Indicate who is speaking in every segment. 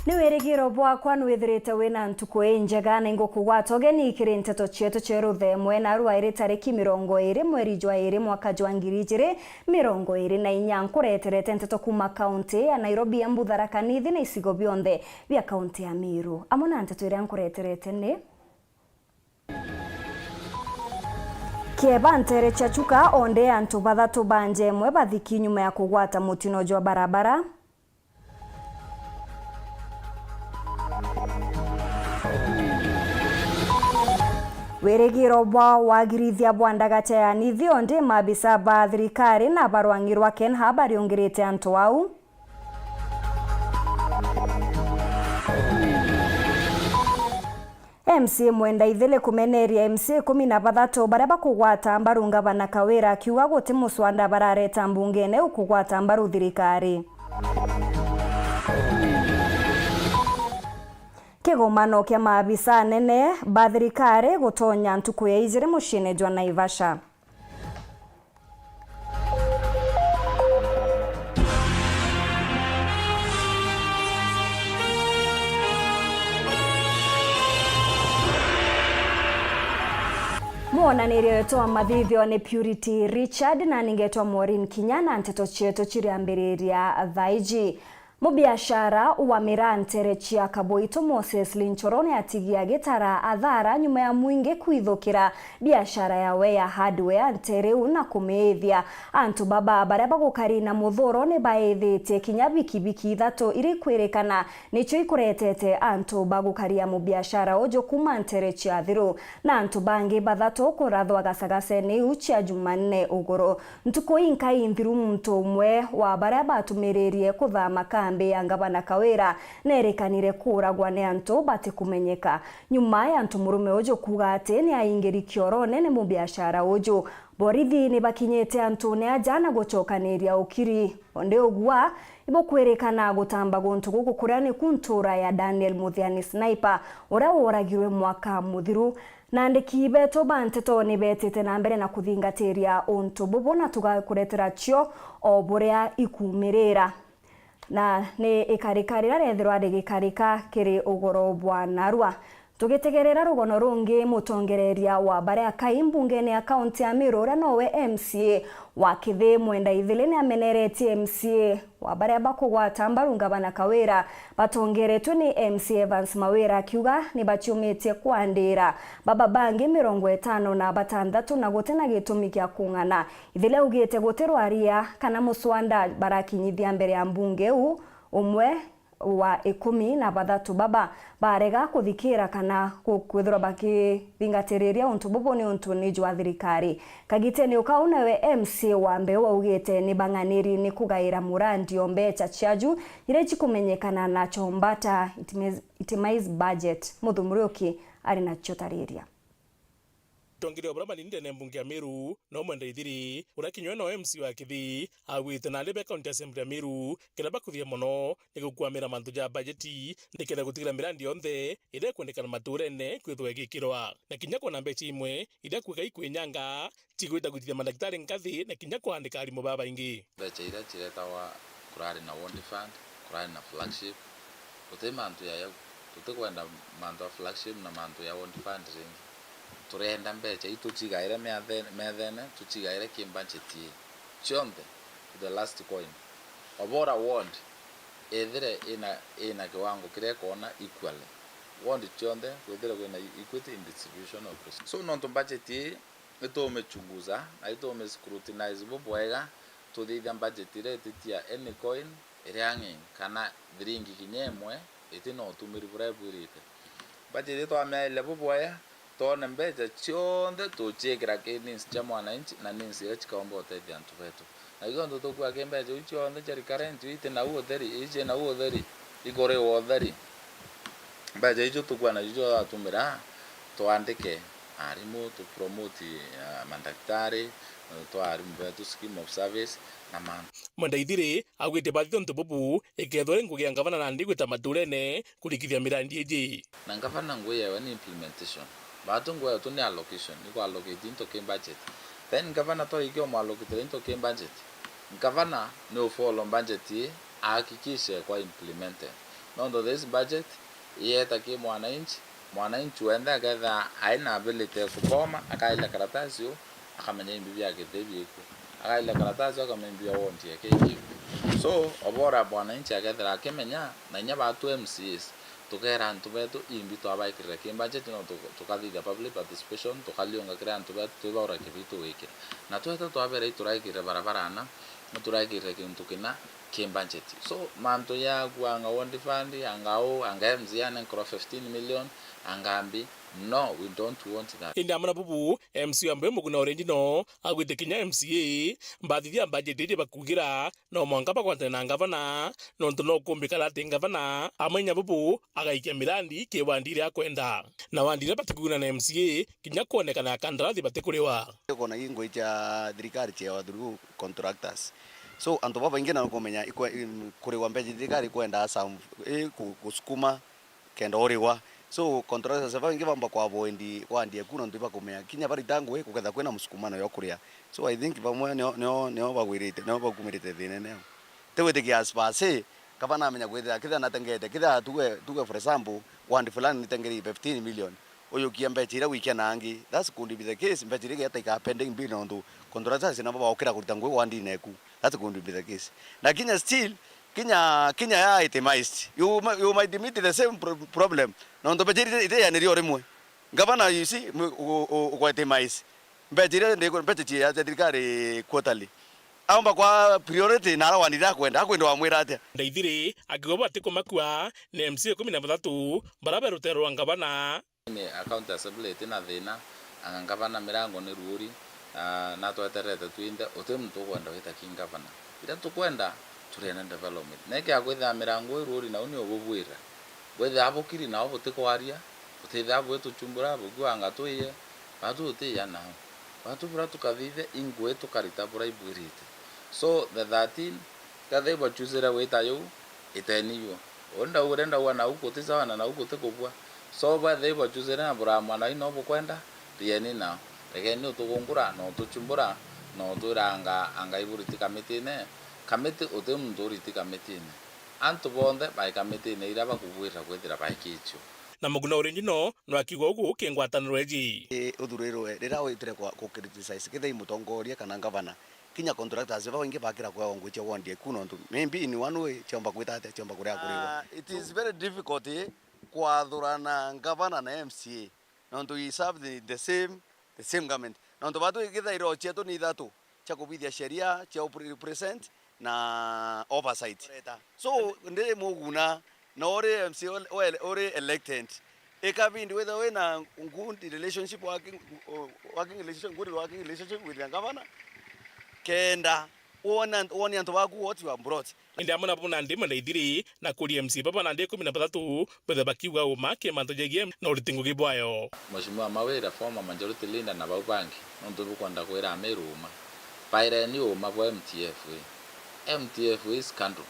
Speaker 1: Ni werigiro bwakwa nwithirite wina ntuku njega na ingukugwata ogeni ikiri nteto chietu cheruthe mwena ruairi tariki 20 mweri jwa 2 mwaka jwa 2024 nkureterete nteto kuma kaunti ya Nairobi ya Mbutharaka nithi na isigo bionthe bia kaunti ya Meru. Amona nteto iria nkureterete ni Kieba ntere chachuka onde antu bathatu banje mwe bathiki nyuma ya kugwata mutino jwa barabara. Weregiro bwa wagirithia bwandagacha ya nithi onde mabisa ba thirikari na barwangirwa Kenha bariongerete antu au. MC mwenda ithele kumeneria MC 13 baria bakugwata mbaru ngavana Kawira akiuga guti muswanda barareta mbungene ukugwata mbaru thirikari. Kigomano kia maabisa nene ba thirikari gutonya ntuku ya ijire mushine jwa Naivasha. Mwonanirio yetu wa mathithio ni Purity Richard na ningetwa MAUREEN KINYA na nteto chietu chiriambiriria thaiji. Mubiashara wa mirantere chia Kaboito Moses Linchorone atigia gitara athara nyuma ya mwingi kuithukira biashara yawe ya hardware ntereu na kumethia antu baba baria bagukari na muthoro ni baethete kinya bikibiki ithatu iri kwirikana nicho ikuretete antu bagukaria mubiashara ojo kuma ntere chia thiru na antu bangi bathatu kurathwa gasagase ni uchia Jumanne uguru ntuko inkai nthiru muntu umwe wa baria batumiririe kuthama kambi ya ngavana Kawira nerekanire kuragwa ne antu bati kumenyeka nyuma ya antu murume ojo kuga ati ni aingeri kiorone ne mubiashara ojo borithi ni bakinyete antu ne ajana gochokaniria ukiri onde ogwa ibo kwerekana gutamba gontu guku kurani kuntura ya Daniel Muthiani Sniper ora oragirwe mwaka muthiru na ndiki beto banteto ni betete na mbere na kuthingatiria onto bubona tugakuretera chio oborea ikumirira na ni ikarikarira rethirwa rigikarika kiri ugoro bwa narua tugitegerera rugono rungi mutongereria wa baria kaimbungene ya kaunti ya Meru ora nowe MCA wa Kithi mwenda ithile ni ameneretie MCA wa baria bakugwata mbaru ngavana Kawira batongeretwe ni MCA Evans Mawira akiuga ni bachumetie kwandira baba bangi 50 na batandatu na gutena gitumi kia kung'ana ithile ugite guterwaria kana muswanda barakinyithia mbere ya mbunge umwe wa 10 na bathatu baba barega kuthikira kana kwithira bakithingatiriria untu bubu ni untu ni jwa thirikari kagiteni ukauna we MC wa Mbewa ugite ni banganiri ni kugaira murandi ombecha chiaju ire chikumenyekana na chombata itimize budget muthumurioki ari na chotariria
Speaker 2: Tongire obra maninde ne mbunge ya Meru no mwenda ithiri urakinywe no MC wa Kithi agwite na lebe county assembly ya Meru kiraba kuthia mono nigukwamira mantu ja budgeti ndikira gutigira mirandi yonthe ire kwendekana maturene kwithwe gikirwa na kinya kona mbechi imwe ire kwika ikwinyanga tigwita gutithia madaktari nkathi na kinya kuandika arimu baba ingi
Speaker 3: mbecha ire chiretawa kurari na World Fund kurari na flagship gute mantu ya tutikwenda mantu ya flagship na mantu ya World Fund turenda mbecha ituchigaire methene tuchigaire kimbudgeti chonde the last coin obora ward ethire ina kiwango kire kona equal ward chonde kwethire kwena equity in distribution of resources so non to budget ito umechunguza na ito umescrutinize bobwega to the budget rate tia any coin iriangi kana thiringi kinyemwe itino tumiri burabirite budget ito amele bobwega tone mbecha chionde tuchikira kinins cha mwananchi na ninsi echikaomba otete antu betu na igondo tukwa kembecha uchionde chari current ite na uotheri iche na uotheri igore uotheri mbecha icho tukwa na icho atumira tuandike arimu to promote madaktari to arimu betu scheme of service na man
Speaker 2: mwenda ithiri agwite bathio ntububu ikethore ngugia ngavana na ndigwita maturene kurikithia mirandi iji
Speaker 3: na ngavana nguye ni implementation Batu ngwe tu ni allocation, ni ko allocate into game budget. Then governor to ikio mo allocate into game budget. Governor no follow budget ahakikishe kwa implemented. nondo this budget yeta ki mwananchi wenda agetha aina ability kupoma akaila karatasi yo akamenya imbibi yake debieko akaila karatasi akamenya wonti yake so obora mwananchi agetha akemenya na nya batu MCs tukera antu betu imbito abaikira ki budget no tukadhiga public participation tukalionga kira antu betu tubora kibitu wiki na tueta twabere turaikira barabarana turaikira kintu kina budget so manto ya kuanga wondi fund angao anga mziana nkro 15 million angambi no we don't want that
Speaker 2: indi amana bubu MC ambe muguna orange no agwite kinya MCA mbathithia budget iri bakugira no mwanga bakwante na ngavana no ntuno kumbikala tingavana amenya bubu agaikia mirandi ke wandire akwenda na wandire batikuguna na MCA kinya kuonekana kandarathi batikuriwa
Speaker 4: kona ingwe cha thirikari cha wathuru contractors so antu baba ingena kumenya kuri wa mbeji thikari kwenda sam kusukuma kenda oriwa so contractors baba ingi bamba kwa boendi kwandie kuna ndu bakumenya kinya bari tangwe kuketha kwena musukumano yo kuria so I think bamwe no bagwirite no bakumirite thine ne tewete kias base kabana amenya kwithira kitha natengete kitha tuwe for example wandi fulani nitengeri 15 million oyo kiambechi ira wiki nangi that's could be the case mbechi ira yata pending bill ndu contractors na baba okira kurita ngwe wandi neku that's going to be the case. Na Kenya still, Kenya ya itemized. You might meet the same problem. Na ndo bejiri ite ya niri Imwe. Governor you see kwa itemized. Bejiri ndiko bechi ya serikali quarterly. Amba kwa priority na rawa ndira kwenda wamwira ate.
Speaker 2: Ndaithire akigoba tiko makwa na MC 13 barabara rutero ngabana.
Speaker 3: Ni account assembly tina thina angangabana mirango ni ruri. Na tweterete twinde utemtu kwenda wita kingavana ira tukwenda turena development neke akwitha mirango iruri na uni obubwira gwetha abukiri na obutikwaria utitha bwetu chumbura bugwanga tuiye batu utiya na batu bura tukathithe ingwe tukarita bura ibwirite so the 13 kathe bachuzira wita yo iteniyo onda urenda wana uko tisawana na uko tekobwa so ba they bachuzira bura mwana ino bukwenda rieni na Again, tugungura no tuchumbura no turanga anga iburiti kamitine kamiti utem nduriti kamitine antu bonde by kamitine ira bakubwira kwethira bakicho
Speaker 2: na muguna orange no akigwa ugu kingwataniro eji
Speaker 4: uthuriro rira witire kwa criticize kithe imutongoria kana ngavana kinya contractors baba ingi bakira kwa ongo che wondie kuno ndu maybe in one way chomba kwitate chomba kuria kuriwa it is very difficult kwa thurana ngavana na MCA no to serve the same government na ndo bado ikitha iro chetu ni thatu cha kubithia sheria cha represent na oversight so ndire muguna na ore MC ore elected ekabindi whether we na good relationship working relationship with the governor kenda one antu baku what you have brought
Speaker 2: indi amana bona ndima ndaithiri na kuri MC baba na ndeko 13 bethe bakiuga umake manto jegie na uritingu gibwayo
Speaker 3: Mheshimiwa Mawira former majority leader na baubangi ndo bukwenda kwera ameruma paire ni uma bwa MTF is scandal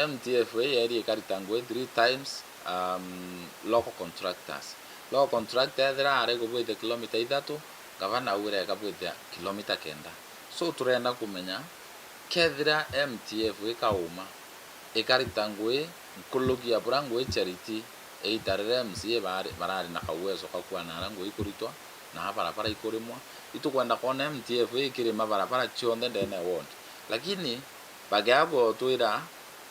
Speaker 3: MTF yari karitangwe 3 times local contractors there are go with the kilometer idatu gavana ure ka with the kilometer kenda so turenda kumenya kethira MTF ikauma ikaritangwe nkulugia burangwe charity eitarere MCA barari na kawezo kakwa na rango ikuritwa na barabara ikurimwa itukwenda kona MTF ikirima barabara chionde ndene wond lakini bagabo tuira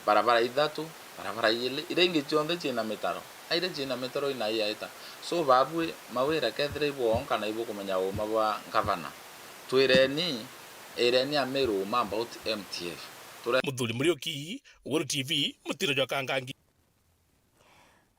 Speaker 3: barabara idatu barabara ile irengi chionde china metaro aire china metaro ina yaita so babwe Mawira kethira ibonka na ibo kumenya uma bwa gavana tuireni ereni ameru about MTF
Speaker 2: Muthuri Murioki Weru TV mutiro jwa kangangi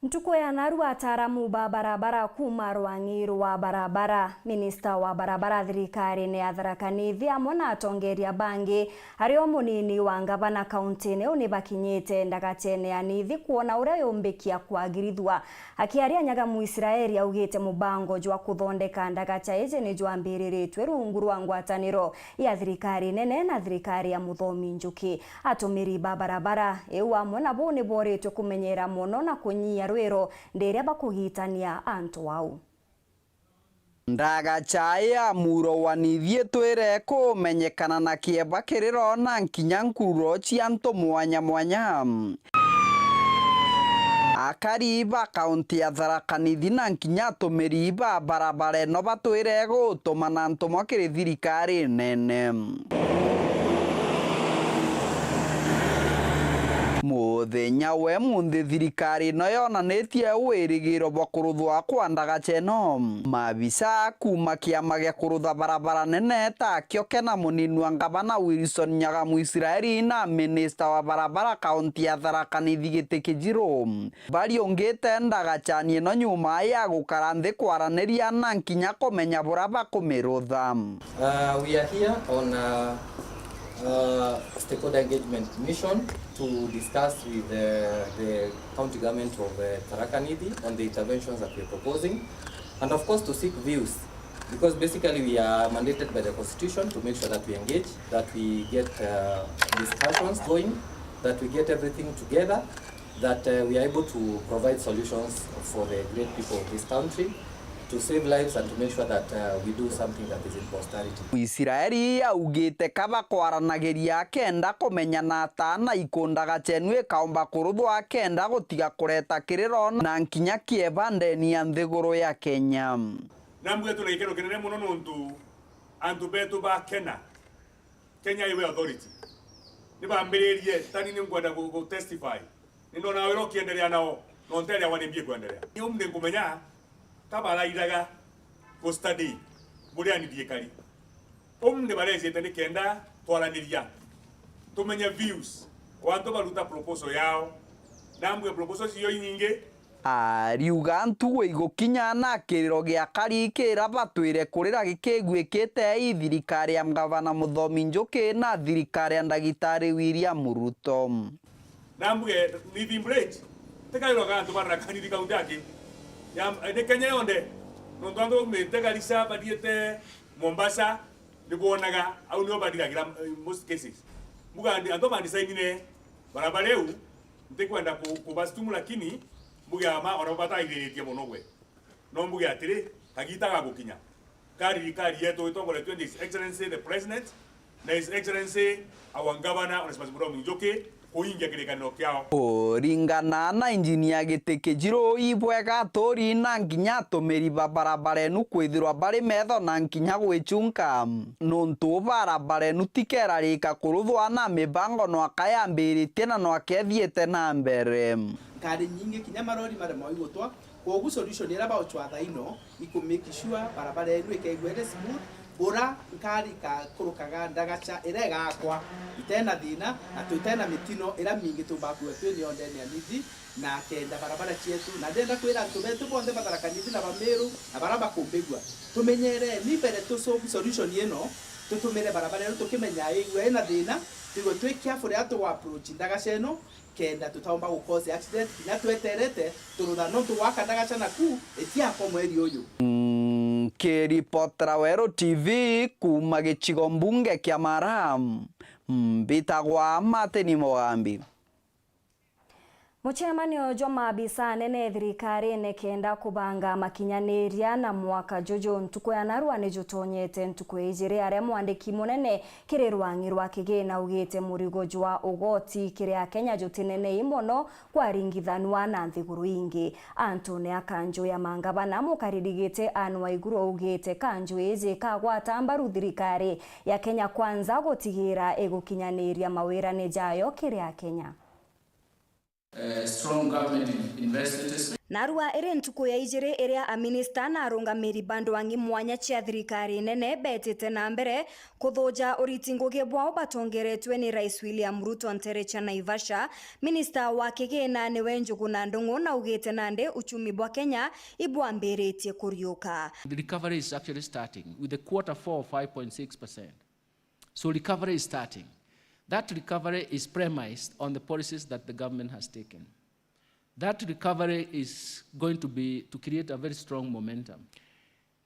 Speaker 1: Ntuko ya naru ataramu ba barabara kuma rwangiru wa barabara Minister wa barabara thirikari ne atharakanithi amona atongeria bangi hario munini wa ngavana county ne uni bakinyete ndagatene anithi kuona uria yombekia kwagirithwa akiaria nyaga mu Israeli augite mubango jwa kuthondeka ndagacha eje ne jwambiriritwe rungu rwa ngwataniro ya thirikari nene na thirikari ya muthomi njuki atumiri ba barabara eu amona bone boretwe kumenyera muno na kunyia rwero nderia bakugitania antu wau
Speaker 5: ndagachaya muro wanithie twire kumenyekana na kieba kiriro na nkinya nkuro cia antu mwanya akariba kaunti ya Thaa na nkinya tumiriba barabara no batwire gutumana ntumwa kiri thirikari nene. Muthenya we munthi thirikari no yonanitie wirigiro bwa kuruthwa kwa ndagaceno. Mabisa kuma kiama gia kurutha barabara nene ta Kiokena muninwa ngavana Wilson Nyagamu Israeli na minista wa barabara kaunti ya Thaa Gite Kijiro bari ongite ndagachanie no nyuma ya gukara nthi kwaraniria na nkinya kumenya buraba kumirutha.
Speaker 6: We are here on stakeholder engagement mission to discuss with the county government of Thaa on the interventions that we are proposing, and of course to seek views, because basically we are mandated by the constitution to make sure that we engage, that we get discussions going, that we get everything together, that we are able to provide solutions for the great people of this country, to save lives and to make sure that we do something that is in posterity.
Speaker 5: Israeli augite kaba kwaranagiria kenda kumenya na Thaa ikundaga chenwe kaomba kuruthwa kenda gutiga kureta kiriro na nkinya kieva ndeni ya nthiguru ya Kenya.
Speaker 7: Namwe tunaikero kinene muno nuntu antu betu ba Kenya Highway Authority ni bambiririe tani ni ngwenda go testify ni ndona wero kiendelea nao no ntelia wanembie kuendelea ni umne kumenya kabala iraga ko study buri anidie kali umne bareze tani kenda twaraniria tumenye views wanto baruta proposal yao namwe proposal yo nyinge
Speaker 5: ariuga ntuwe igukinya na kiriro gia karikira batwire kurira gikigwikite thirikari ya ngavana Muthomi Njuki na thirikari ya ndagitari William Ruto.
Speaker 7: Namwe ni vimbrate tekairo gantu barra kaniri kaunti yake ya ne Kenya yonde no ndo metega lisa badiete Mombasa nibonaga au nyo badiga most cases muga ando bandisaingine barabareu ntekwenda kubasitumu lakini muga ma ona bata iretie muno gwe no muga atire kagita gagukinya kari yeto itongole 20 His Excellency the President na His Excellency our Governor Onesmus Njuki kuingia kirekaniro kiao
Speaker 5: ringana na injinia Gite Kijiro ibwega tori na nginya tumiriba barabara enu kwithirwa bari metho na nginya gwichunka nuntu barabara enu tikera rika kuruthwa na mibango no akayambiritie na no akethiete na mbere
Speaker 8: ngari nyingi kinya marori mare moigutwa kogu solution era ba ochwatha ino iku make sure barabara enu ikaigwete smooth ora ngari ka kurukaga ndagacha irega kwa itena thina na tutena mitino ira mingi tubakuwe twini ondene anithi na kenda barabara cietu na ndenda kwira antu betu bonde batarakaniti na Bameru na baraba kumbigwa tumenyere ni bere to solution ino tutumire barabara ino tukimenya igwe na thina tigo twikia fore atu wa approach ndagacha ino kenda tutaomba gukoze accident na tweterete turutha no tuwaka ndagacha naku etia kwa mweri uyu.
Speaker 5: Kiripotera Weru TV kuma gicigo mbunge kia Maram mbitagwa Mateni Mogambi.
Speaker 1: Muchemanio jwa mabisa nene thirikari nekenda kubanga makinyaniria na mwaka jojo ntuko ya narua ni jutonyete ntuko ijire are mwandiki munene kiri rwangirwa kigina ugite murigo jwa ugoti kiri ya Kenya jutinene imono kwa ringithanwa na nthiguru ingi Antone akanjo ya mangabana mukaridigite anwa iguru ugite kanjo ije kagwata mbaru thirikari ya Kenya kwanza gutigira egukinyaniria mawira ne jayo kiri ya Kenya.
Speaker 9: Strong government investments.
Speaker 1: Narua ere ntuko ya ijire area a minister na arungamiri bandu wangi mwanya chia thirikari nene betete na mbere kuthoja uritinguge bwao batongeretwe ni Rais William Ruto Nterecha Naivasha. Minister wa kigina niwe Njuguna Ndung'u na ugite nande uchumi bwa Kenya ibwamberetie kuriuka.
Speaker 9: The recovery is actually starting with the quarter 4 5.6%. So recovery is starting. That recovery is premised on the policies that the government has taken. That recovery is going to create a very strong momentum.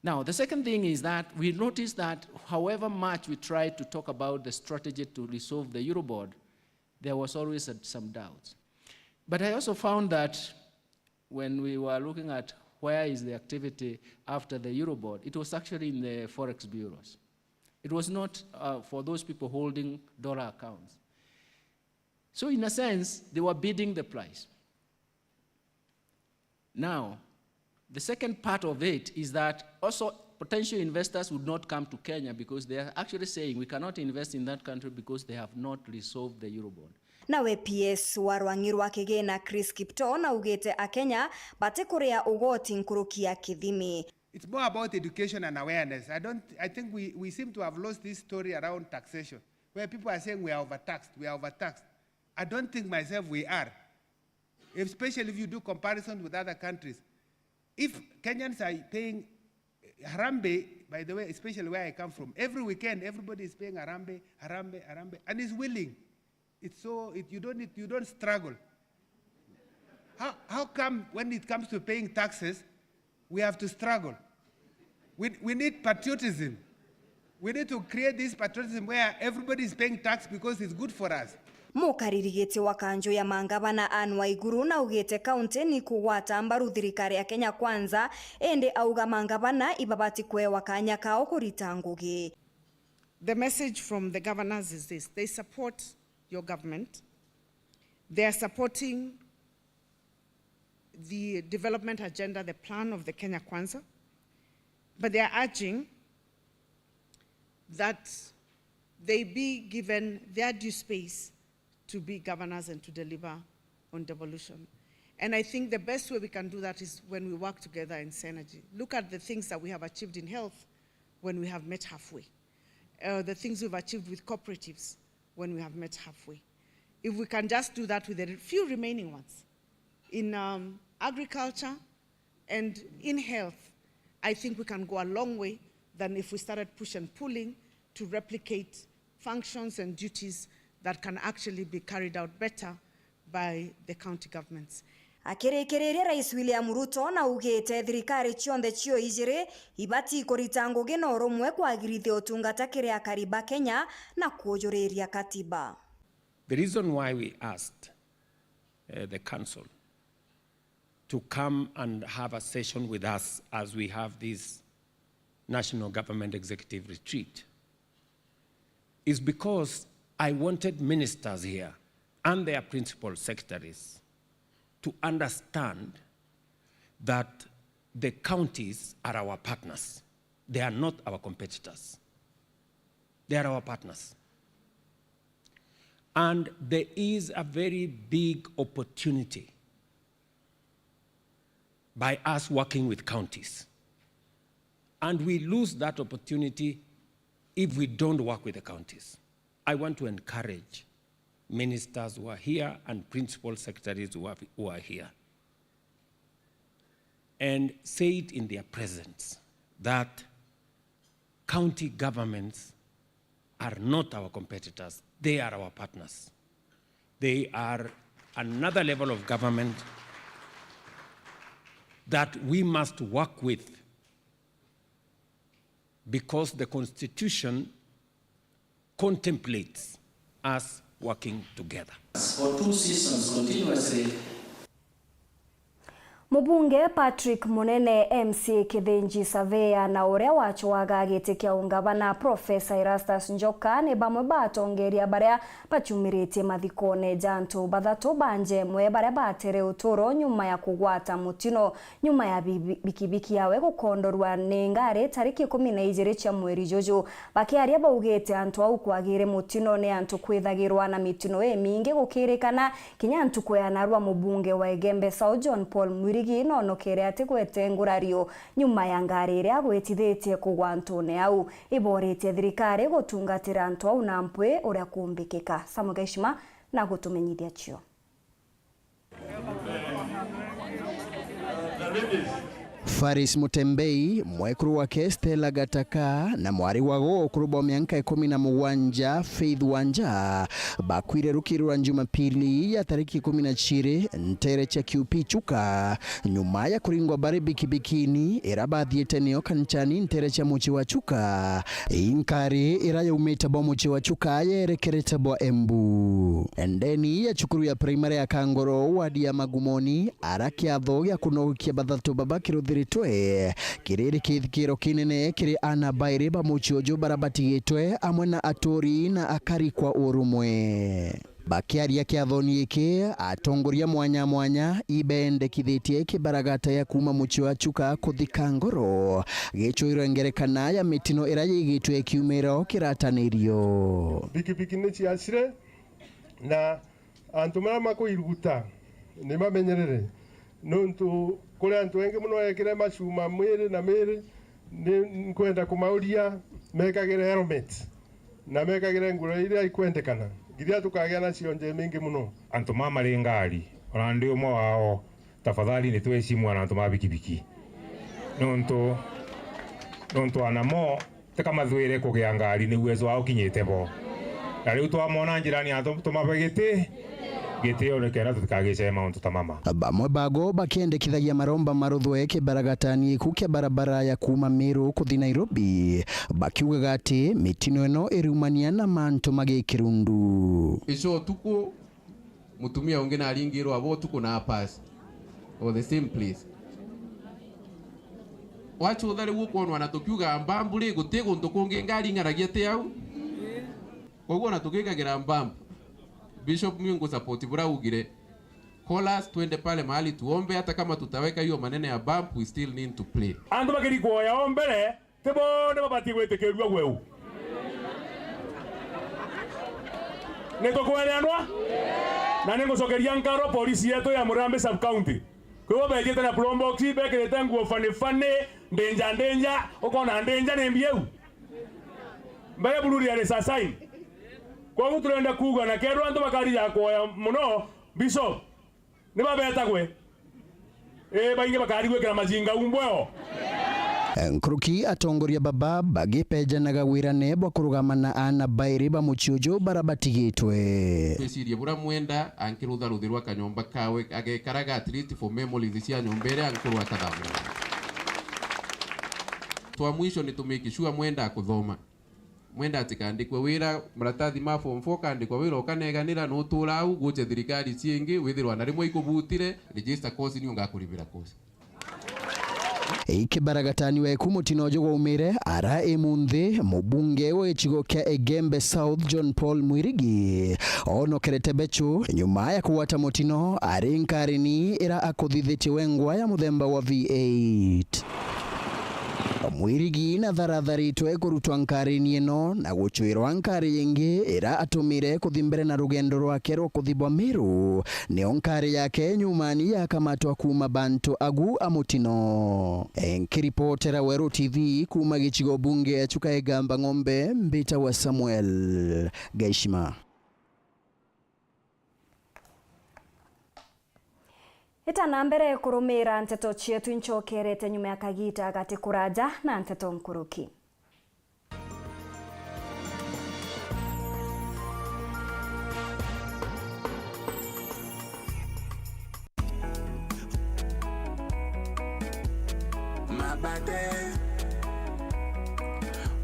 Speaker 9: Now, the second thing is that we noticed that however much we tried to talk about the strategy to resolve the Eurobond, there was always some doubts. But I also found that when we were looking at where is the activity after the Eurobond, it was actually in the forex bureaus. It was not for those people holding dollar accounts. So in a sense, they were bidding the price. Now, the second part of it is that also potential investors would not come to Kenya because they are actually saying we cannot invest in that country because they have not resolved the Eurobond.
Speaker 1: Nawe PS warwangirwa kigena Chris Kipto na ugete a Kenya bate kurea ugoti nkurukia kithimi.
Speaker 10: It's more about education and awareness. I think we seem to have lost this story around taxation, where people are saying we are overtaxed. I don't think myself we are. Especially if you do comparisons with other countries. If Kenyans are paying Harambe, by the way, especially where I come from, every weekend everybody is paying Harambe, and is willing. It's so you don't struggle. How come when it comes to paying taxes, we have to struggle? We need patriotism. We need to create this patriotism where everybody is paying tax because it's good for us.
Speaker 1: Mukaririgete wakanjo ya mangabana anwa iguru na ugete kaunti ni kuwata mbaru thirikari ya Kenya Kwanza ende auga mangabana ibabati kwe wakanya kao kuritangugi.
Speaker 11: The message from the governors is this: they support your government. They are supporting the development agenda, the plan of the Kenya Kwanza, but they are urging that they be given their due space to be governors and to deliver on devolution. And I think the best way we can do that is when we work together in synergy. Look at the things that we have achieved in health when we have met halfway. The things we've achieved with cooperatives when we have met halfway. If we can just do that with the few remaining ones, in agriculture and in health, I think we can go a long way than if we started push and pulling to replicate functions and duties that can actually be carried out better by the county governments.
Speaker 1: Akirekereria Rais William Ruto na ugete thirikari cionthe cio ijire ibati kuritango gino rumwe kwagirithi utungata kiria kariba Kenya na kuojuriria katiba.
Speaker 12: The reason why we asked the council to come and have a session with us as we have this National Government Executive Retreat is because I wanted ministers here and their principal secretaries to understand that the counties are our partners. They are not our competitors. They are our partners. And there is a very big opportunity by us working with counties. And we lose that opportunity if we don't work with the counties. I want to encourage ministers who are here and principal secretaries who are here and say it in their presence that county governments are not our competitors. They are our partners. They are another level of government that we must work with because the Constitution contemplates us working together.
Speaker 9: For 2 seasons continuously.
Speaker 1: Mubunge Patrick Munene MC Kithinji Savea na uria wachuaga giti kia ungavana Professor Erastus Njoka ni bamwe batongeria baria pachumiritie mathikone jantu bathatu banje mwe baria batere uturo nyuma ya kugwata mutino nyuma ya bikibiki yawe gukondorwa ni ngari tariki 12 cia mweri jojo bakiaria baugete antu au kwagire mutino ni antu kwithagirwa na mitino mingi gukirikana kinya antu kweanarwa mubunge wa Egembe South John Paul Mwirigi no kere ati gwetengurario nyuma ya ngari iria gwetithetie kugwa ntune au iboretie thirikari gutungatira antu au na mpwe uria kumbikika Samugeshima na gutumenyithia cio.
Speaker 13: Faris Mutembei mwekuru wake Stella Gataka na mwari wago kuruba mianka 17 Faith Wanja bakwire rukirwa Jumapili ya tariki 12 ntere cha QP Chuka nyuma ya kuringwa bari bikibikini irabadhiete neo kanchani ntere cha muchi wa Chuka inkari iraya umeta bo muchi wa Chuka yerekereta bo Embu endeni ya chukuru ya primary ya Kangoro wadi ya Magumoni araki adho ya kunokia bathatu babakiro ritwe kiriri kithikiro kinene kiri ana baireba muchiojo barabati yetwe amwe na atori na akari kwa urumwe. Bakiaria kiathoni iki atongoria mwanya mwanya ibendekithitie kibaragata ya kuma muci wa chuka kuthika ngoro gichuiro ngerekana ya mitino ira yigitwe kiumiro kiratanirio
Speaker 14: pikipiki ni ciacire na antu mara makuiruguta ni mamenyerere nuntu kuri antu engi muno ekire macuma mwiri na miri ni kwenda kumauria mekagire helmet na mekagire nguro iria ikwendekana giria tukagea na cionje mingi muno
Speaker 7: antu mamari ngari ona ndi umwe wao tafadhali ni twecimu ana antu mabikibiki nuntu anamo tekamathuire kugia ngari ni uwezo wao kinyite bo na riu twamona njirani antu tumabegete gitio nekera tukagice mauntu tamama
Speaker 13: bamwe bago bakiendekithagia maromba maruthwe kibaragatani kukia barabara ya kuma Meru kuthi Nairobi bakiugaga ati mitino eno irumania na mantu magikirundu
Speaker 15: ico tuko mutumia ungi na aringirwa abo tuko na pass or the same place wacho uthari gukonwa na tukiuga mbamburi gutego ntukungi ngari ngaragia te au koguo na tukigagira mbambu Bishop Mungu support bura ugire call us twende pale mahali tuombe hata kama tutaweka hiyo maneno ya bump we still need to play
Speaker 7: andu bakiri kuoya ombere tebone babati gwetekerwa gweu neko kweleanwa na nengo sokeria nkaro polisi yetu ya Murambe sub county kwa bejete na plombox bekerete nguo fane ndenja ukona ndenja nembieu mbaya buluri ya resasain kwa gutu turenda kuga na kerwa andu bakari ya kuoya muno bishop ni babetagwe bainge bakari gwekera majinga umbweo
Speaker 13: Nkruki atongoria baba bagipejanaga wirane bwa kurugama na ana bairi ba muchiojo barabatigitwe
Speaker 15: twicirie bura mwenda ankirutha ruthirwa kanyomba kawe agekaraga at least for memories cia nyombere ankirwa kathamu twa mwisho ni tumiki sure mwenda akuthoma mwenda atikandikwe wira maratathi ma form 4 kandikwa wira ukaneganira no turau guche thirikari ciengi withirwa na rimwe ikubutire register course ni ungakuribira course
Speaker 13: ikibaragatani we kumutino jogo umire ara emunthi mubunge we chigo kia Egembe South John Paul Mwirigi ono kerete bechu nyuma ya kuwata mutino arinkarini ira akuthithiti wengwa ya muthemba wa V8 Mwirigi na tharatharitwe kurutwa nkarini eno na guchuirwa nkari yengi ira atumire kuthimbere na rugendo rwake rwa kuthibwa Meru ni onkari yake nyumani yakamatwa kuma bantu agu amutino enkiripotera Weru TV kuma gichigo bunge chuka Egamba Ng'ombe mbita wa Samuel Gaishima
Speaker 1: Itana mbere kurumira Nteto chietu inchokerete nyuma ya kagita gati kuraja na Nteto Nkuruki.
Speaker 16: Mabade,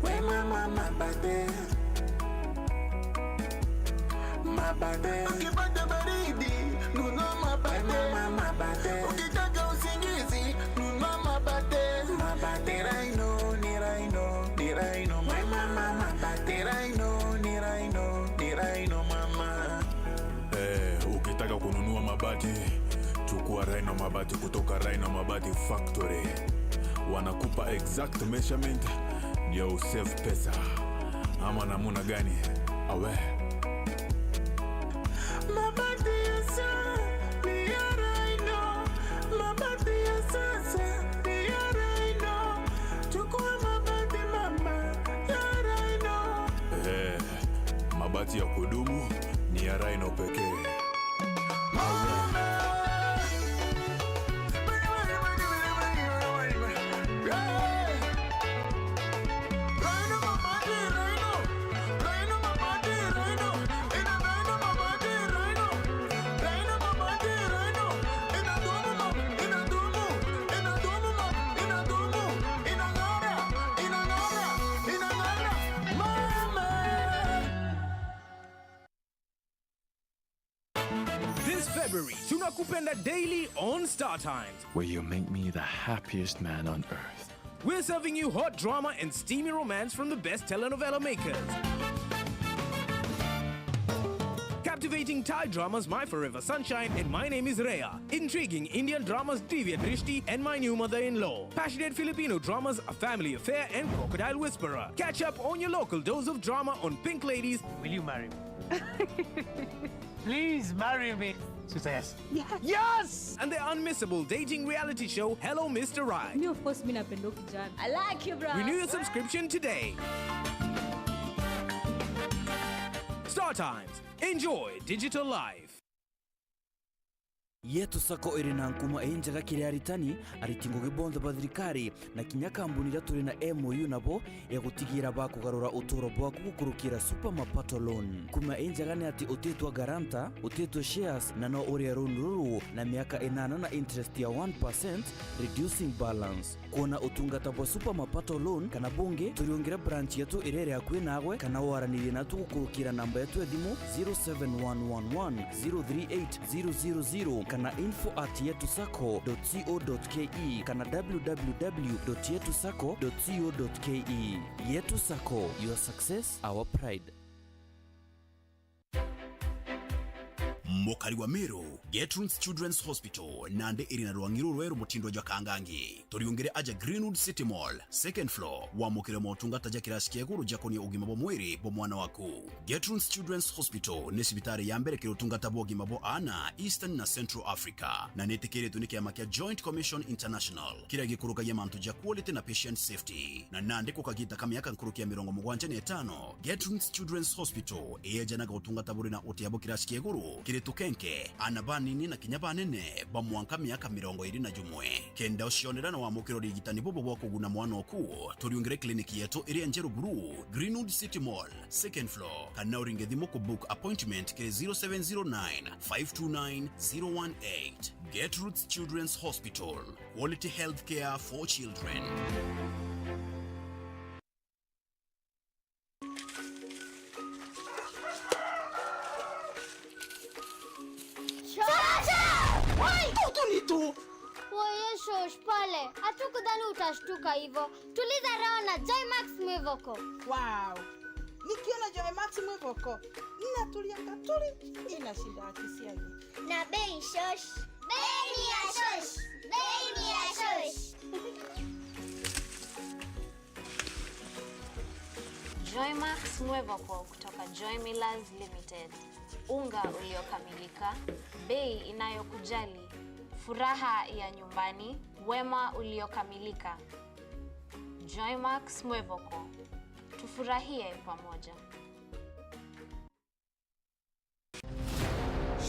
Speaker 16: we mama mabade, mabade, ukipata baridi nuno mabade, mama mabade, ukitaka usingizi nuno mabade, mabade raino ni raino, my mama mabade raino ni raino mama.
Speaker 17: Ukitaka kununua mabati chukua Raino Mabati kutoka Raino Mabati Factory. Wanakupa exact measurement ndio usave pesa. Ama namuna gani? Awe
Speaker 16: mabati ya sasa ni ya Raino, mabati ya sasa ni ya Raino, chukua mabati mama ya Raino.
Speaker 17: Mabati ya kudumu ni ya Raino pekee.
Speaker 18: February, tunakupenda daily on Star Times,
Speaker 19: where you make me the happiest man on earth.
Speaker 18: We're serving you hot drama and steamy romance from the best telenovela makers. Captivating Exciting Thai dramas My Forever Sunshine and My Name is Rhea. Intriguing Indian dramas Divya Drishti and My New Mother-in-Law. Passionate Filipino dramas A Family Affair and Crocodile Whisperer. Catch up on your local dose of drama on Pink Ladies. Will you marry me? Please marry me. Yes. Yes. Yes! And the unmissable dating reality show Hello Mr. Right.
Speaker 20: Me of course napenda kijana. I like you, bro.
Speaker 18: Renew your subscription today. Star Times. Enjoy digital life.
Speaker 21: Yetu sako irina nkuma enjaga kiriaritani aritingo gibonda badrikari na kinya kambunira turi na MOU nabo egutigira bakugarura utoro bwa kukurukira super mapato loan kuma enjaga ne ati utetwa garanta utetwa shares na no ore runuru na miaka 8 na interest ya 1% reducing balance kona utungata bwa super mapato loan kana bonge turiongira branch yetu irere akwe nagwe kana waranire na tukurukira namba yetu edimu 07111038000 kana info@yetusako.co.ke kana www.yetusako.co.ke. Yetu Sako, your success, our pride.
Speaker 22: Mokari wa Meru, Gertrude's Children's Hospital, nande irina ruangiru rweru mutindo jakangangi. Toriungere aja Greenwood City Mall, second floor, wa mokire motungata jakirashikia guru jakoni ugima bo mwiri bo mwana waku. Gertrude's Children's Hospital, nesibitare yambere kiro tungata bo ugima bo ana, Eastern na Central Africa. Na netekere tunike ya makia Joint Commission International. Kira gikuruka ya mantuja quality na patient safety. Na nande kukagita kamiyaka nkuruki ya mirongo mugwanjani etano. Gertrude's Children's Hospital, janaga utungata buri na ote ya bo kirashikia guru. Tukenke anabanini na kinyabanene bamwanka myaka 21 kenda ushionera na wamukiro digitani bobo bwo kuguna mwana okuo turiungire kliniki yetu iri enjeru guru Greenwood City Mall second floor kana uringe thimo ku book appointment ke 0709 529 018. Gertrude's Children's Hospital, quality health care for children.
Speaker 23: Woye shosh pale, hatukudhani utashtuka hivyo. Tuliza roho na Joymax Mwevoko.
Speaker 24: Wow. Nikiona Joymax Mwevoko, ninatulia katuli, inashinda akisiagi.
Speaker 23: Na bei shosh. Bei ni ya shosh. Bei ni ya shosh.
Speaker 25: Joymax Mwevoko kutoka Joy Millers Limited. Unga uliokamilika, bei inayokujali, furaha ya nyumbani, wema uliokamilika. Joymax Mwevoko. Tufurahie pamoja.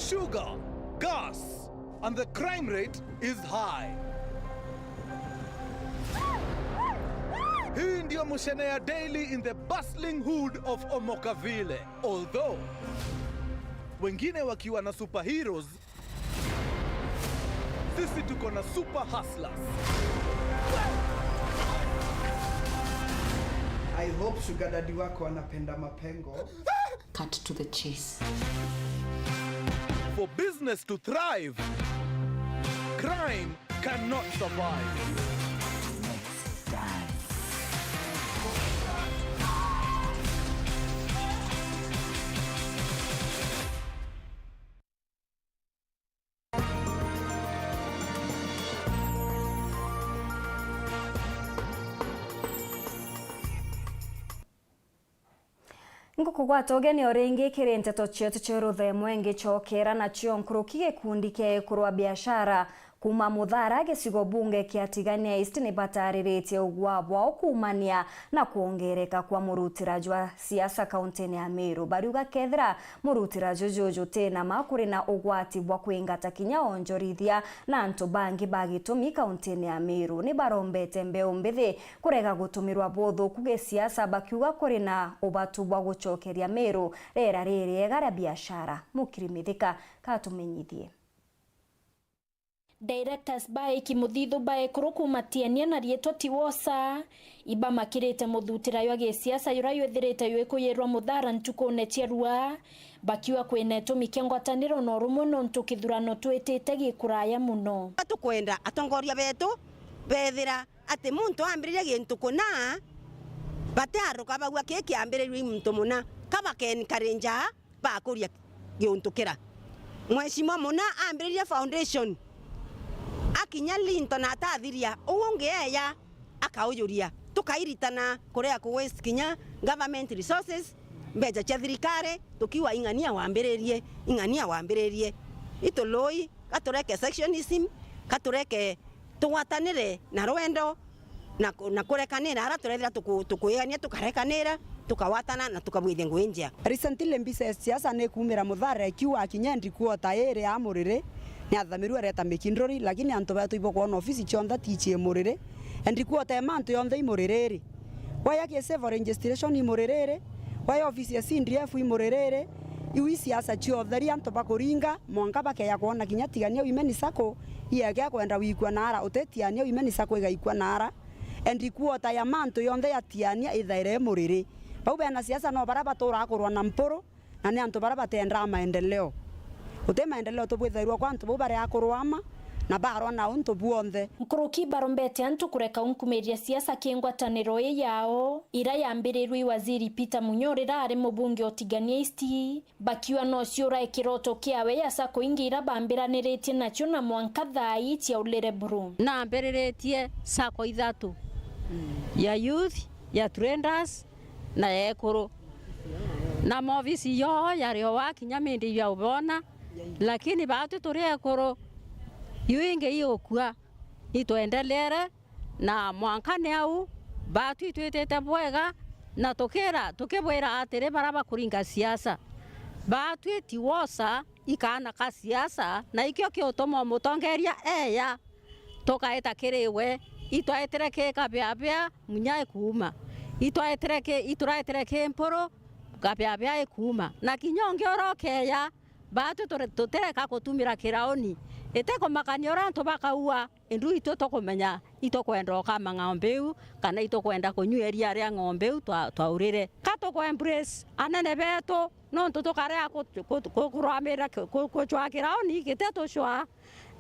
Speaker 18: Sugar, gas, and the crime rate is high. Hii ndio mushene ya daily in the bustling hood of Omokaville. Although wengine wakiwa na superheroes, sisi tuko na super hustlers.
Speaker 26: I hope sugar daddy wako anapenda mapengo.
Speaker 25: Cut to the chase.
Speaker 18: For business to thrive, crime cannot survive.
Speaker 1: Ngukugwata ogeni oringi kiri Nteto chetu cheruthe mwenge chokera na chio nkuruki gikundi kia kurwa biashara kuma muthara gicigo bunge kiatigania East ni batariritie ugwabwa okumania na kuongereka kwa murutiraji wa siasa kauntini ya Meru. Bariuga kethira murutiraji jojo tena makuri na ugwati bwa kuingata kinya onjorithia na antu bangi bagitumi kauntini ya Meru. Ni barombete mbeu mbithi kurega gutumirwa bothu kuge siasa bakiuga kuri na ubatu bwa guchokeria Meru rera riri egara biashara. Mukirimithika katumenyithie.
Speaker 27: Directors bae kimuthithu bae kuruku matiania na rieto tiwosa iba makirete muthutira yo gesiasa yura yethirete yo kuyerwa muthara ntukone cherua bakiwa kweneto mikengwataniro no rumwe no ntukithurano twetete gikuraya muno
Speaker 28: tukwenda atongoria betu bethira ati muntu ambirire gintu kuna bate aruka bagwa keki ambirire muntu muna kaba ken karenja bakuria giuntukira mweshimwa muna ambiriria foundation akinya linto na tathiria uwongeya akauyuria tukairitana kurea ku waste kinya government resources mbeja cha thirikari tukiwa ing'ania wambiririe ituloi katureke sectionism katureke tuwatanire na rwendo na kurekanira ara turethira tukuyania tukarekanira tukawatana na tukabwithia ngwenja.
Speaker 2: Recently mbisa siasa ne kumira muthara ikiwa kinyendi kuota ere amurire ni athamiru areta mikindori lakini antu batu ibo kwa office chonda tichie murire endi kuota emantu yonthe imurire waya ke save registration imurire waya office ya CNDF imurire iwi siasa chiothe antu bakuringa mwanka bakeya kuona kinya tigania imeni sako yake kwenda wikwa nara utetiania imeni sako igaikwa nara endi kuota ya mantu yonthe ya tiania ithaire murire bau bena siasa no bara batura akorwa na mporo na ni antu bara batendra maendeleo ute maendeleo tubwithairwa kwa antu bare akorwama na barwa na untu buonthe
Speaker 27: nkuruki barombete antu kureka unkumeria siasa kingwataniro yao ira yambirirwi waziri Peter Munyorera ari mubunge otigania isti bakiwa no ciura ikiroto kiawe yasa kuingira bambiraniretie nacio na mwanka thai tia ulire buru
Speaker 3: na ambiriretie sako ithatu ya youth ya traders na ekuru na movisi yo yario wa kinyamindi ya ubona lakini batu turi ekuru yuinge yokua itoendelere na mwankane au batu itwetete bwega na tukibwira atire baraba kuringa siasa batu itiwosa ikana ka siasa na ikyo kiotomo mutongeria eya tokaeta kiriwe itwaetereke kabyabya munya kuma ituraetereke mporo kabyabya kuma na kinyonge orokeya batu tutereka kutumira kiraoni eteko makanyora antu bakaua endu ito tokomenya itokwenda kama ng'ombeu kana itokwenda kunyweria aria ng'ombeu twaurire katoko embrace anene beto no tutokarea kukuramira kuchwa kiraoni giteto shwa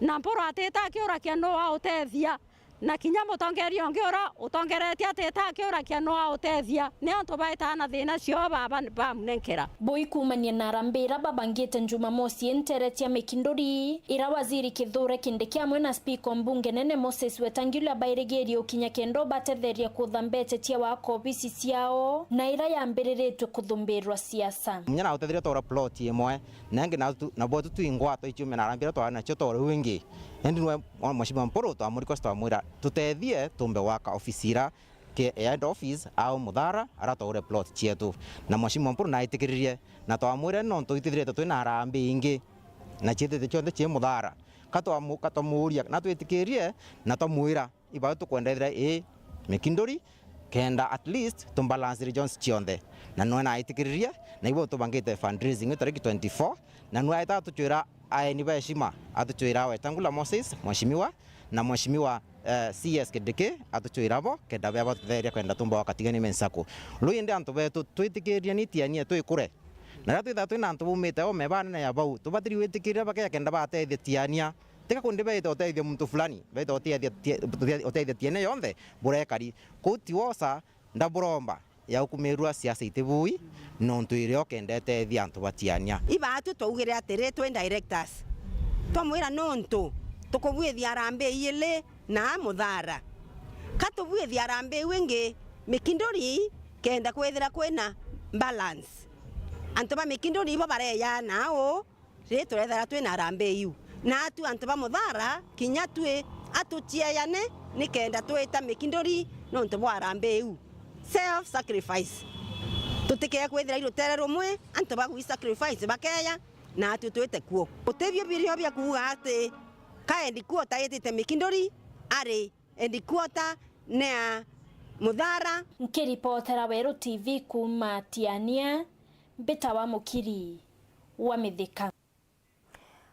Speaker 3: na mporo ateta kiora kiano wa utethia na kinya mutongeria ongiora utongeretie ateta akiura kiano wa utethia ni antu baitana thina cio baba munenkera
Speaker 27: boi kumania na rambira babangite Jumamosi nteretia mikindori ira waziri Kithure Kindiki amwe na speaker mbunge nene Moses Wetangula bairigeri ukinya kendo batetheria kuthambete tia wa ofisi ciao na ira yambiriritwe kuthumbirwa siasa
Speaker 4: munyana utetheria tora plot imwe nange na botu tuingwato ichume na rambira twa na tora wingi endi nwe mheshimiwa mporo twa muri kosta mwira tutethie tumbe waka ofisira ke head office au muthara aratore plot chietu na mheshimiwa mporo na itikiririe na twa mwira no tuitithirie twina harambe ingi na chiete chonde chie muthara katomuria na twitikirie na tomwira iba tukwendethira mikindori kenda at least tumbalance regions chionde na no na itikiririe na ibo tubangite fundraising tariki 24 na no aita tuchira aeni bashima atuchira Wetangula Moses mheshimiwa na mheshimiwa CS Kindiki atuchira bo kenda baba tutheria kwenda tumba wakati ni mensako luinde antu betu twitikiria nitiania twikure na ratu ithatu na antu bumite o mebana ya bau tubatiri witikiria baka kenda batethia tiania tika kundi beite otethia muntu fulani beite otethia tiene yonde burekari kuti wosa ndaburomba ya ukumerua siasa itibui no ntuire kendete thia antu batiania
Speaker 28: ibatu tugire atire twe directors tomwira nontu tukubwithia rambe ile na muthara katubwithia rambe wingi mikindori kenda kwethira kwena balance antu ba mikindori bo bareya nao riturethera twina rambe yu na atu antu ba muthara kinya twe atutiayane nikenda twita mikindori nontu bo rambe yu self sacrifice tutike kwethira irutere rumwe antu bagwi sacrifice bakeya na atu twete kuo utebyo birio bya kuuga ati kaendi kuota yetite mikindori ari endi kuota nea muthara
Speaker 27: nkiripotera Weru TV kuma Tiania Betawa Mukiri wa Mithika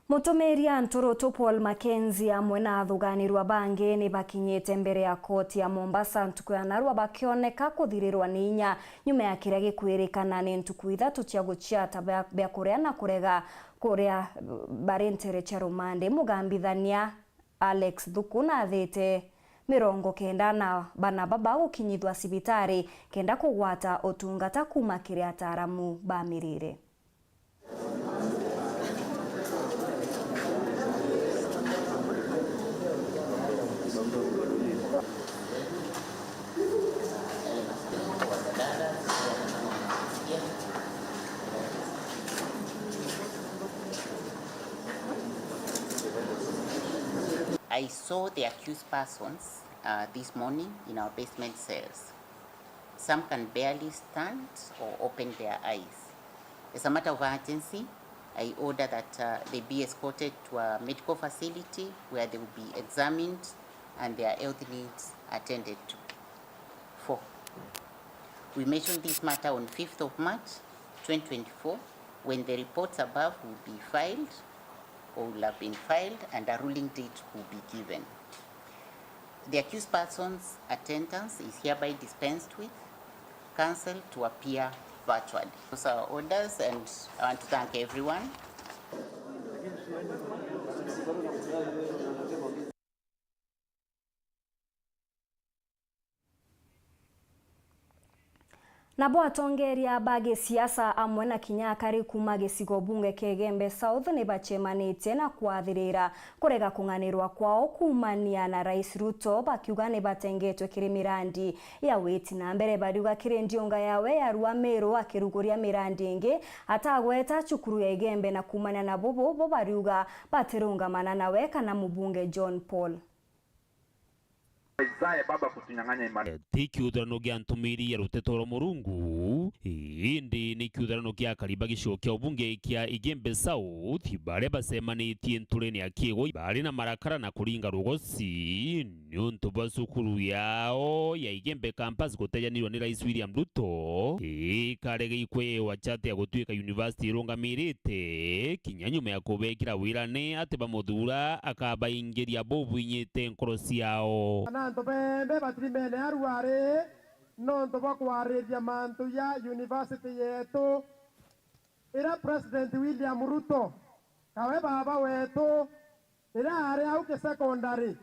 Speaker 1: Mutumiria Nturutu Paul Mackenzie amwe na athuganirwa bangi ni bakinyite mbere ya koti ya Mombasa ntuku ya narua bakioneka kuthirirwa ni inya nyuma ya kiria gikwirikana ni ntuku ithatu cia guchiata bya kuria na kurega kuria barentere cha rumande mugambithania Alex Thukuna athite 90 na bana baba gukinyithwa cibitari kenda kugwata utungata kuma kiria ataramu bamirire
Speaker 5: I saw the accused persons this morning in our basement cells. Some can barely stand or open their eyes. As a matter of urgency, I order that they be escorted to a medical facility where they will be examined and their health needs attended to. 4. We mentioned this matter on 5th of March 2024 when the reports above will be filed or will have been filed and a ruling date will be given. The accused person's attendance is hereby dispensed with, cancelled to appear virtually. Those are orders, and I want to thank everyone.
Speaker 1: Nabo atongeria bage siasa amwe na KINYA kari kuma gicigo bunge kegembe South ni bachemanite na kwathirira kurega kunganirwa kwao kumania na Rais Ruto bakiuga ni batengetwe kiri mirandi ya witi na mbere bariuga kiri ndionga yawe ya Ruamero akiruguria mirandi ingi atagweta chukuru ya igembe na kumania na bobo bariuga baterungamana nawe kana mubunge John Paul.
Speaker 6: Baba kutunyang'anya imani. Tikiuthano gia ntumiri ya rutetoro murungu indi ni kiuthano gia kariba gicio kia ubunge kia Igembe South bare basemanitie ntureni akigo bari na marakara na kuringa rugosi nyuntu basukuru yao ya Igembe campus gutejanirwo ni Rais William Ruto karege ikwe wachate ya gutuika university irungamirite KINYA nyuma ya kubekira wirane ati bamuthura akabaingiria bobu inyite nkorosi yao.
Speaker 8: Nanto bembe batrimene arware nonto bakwareria mantu ya university yetu ira President William Ruto kawe baba wetu ira are au ke secondary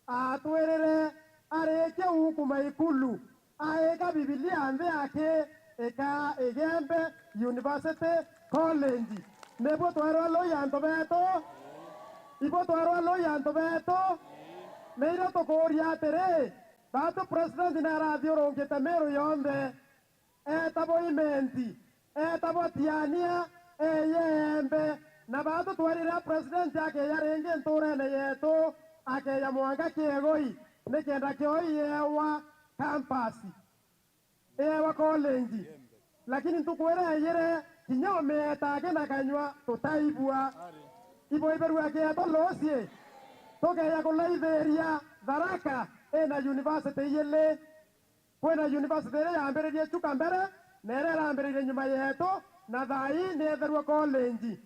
Speaker 8: atwerere areke ukuma ikulu aeka Biblia ande ake eka Igembe University College nebo twaro lo yanto beto ibo twaro lo yanto beto Meira tokoria tere, bato president na radio ronge tamero yombe, tabo imenti, tabo tiania, yembe, na bato tuarira president yake ya renge ntore ne yeto, ake ya mwanga kiegoi, ne kenda kioi yewa campus, yewa college, lakini ntukwere yere KINYA metage na kanywa tutaibua, ibo iberu yake yato losie. Toke ya kulaiveria Tharaka na university yele kwena university ya ambere ya chuka mbere nerera ambere nyuma yeto na thai netherwa college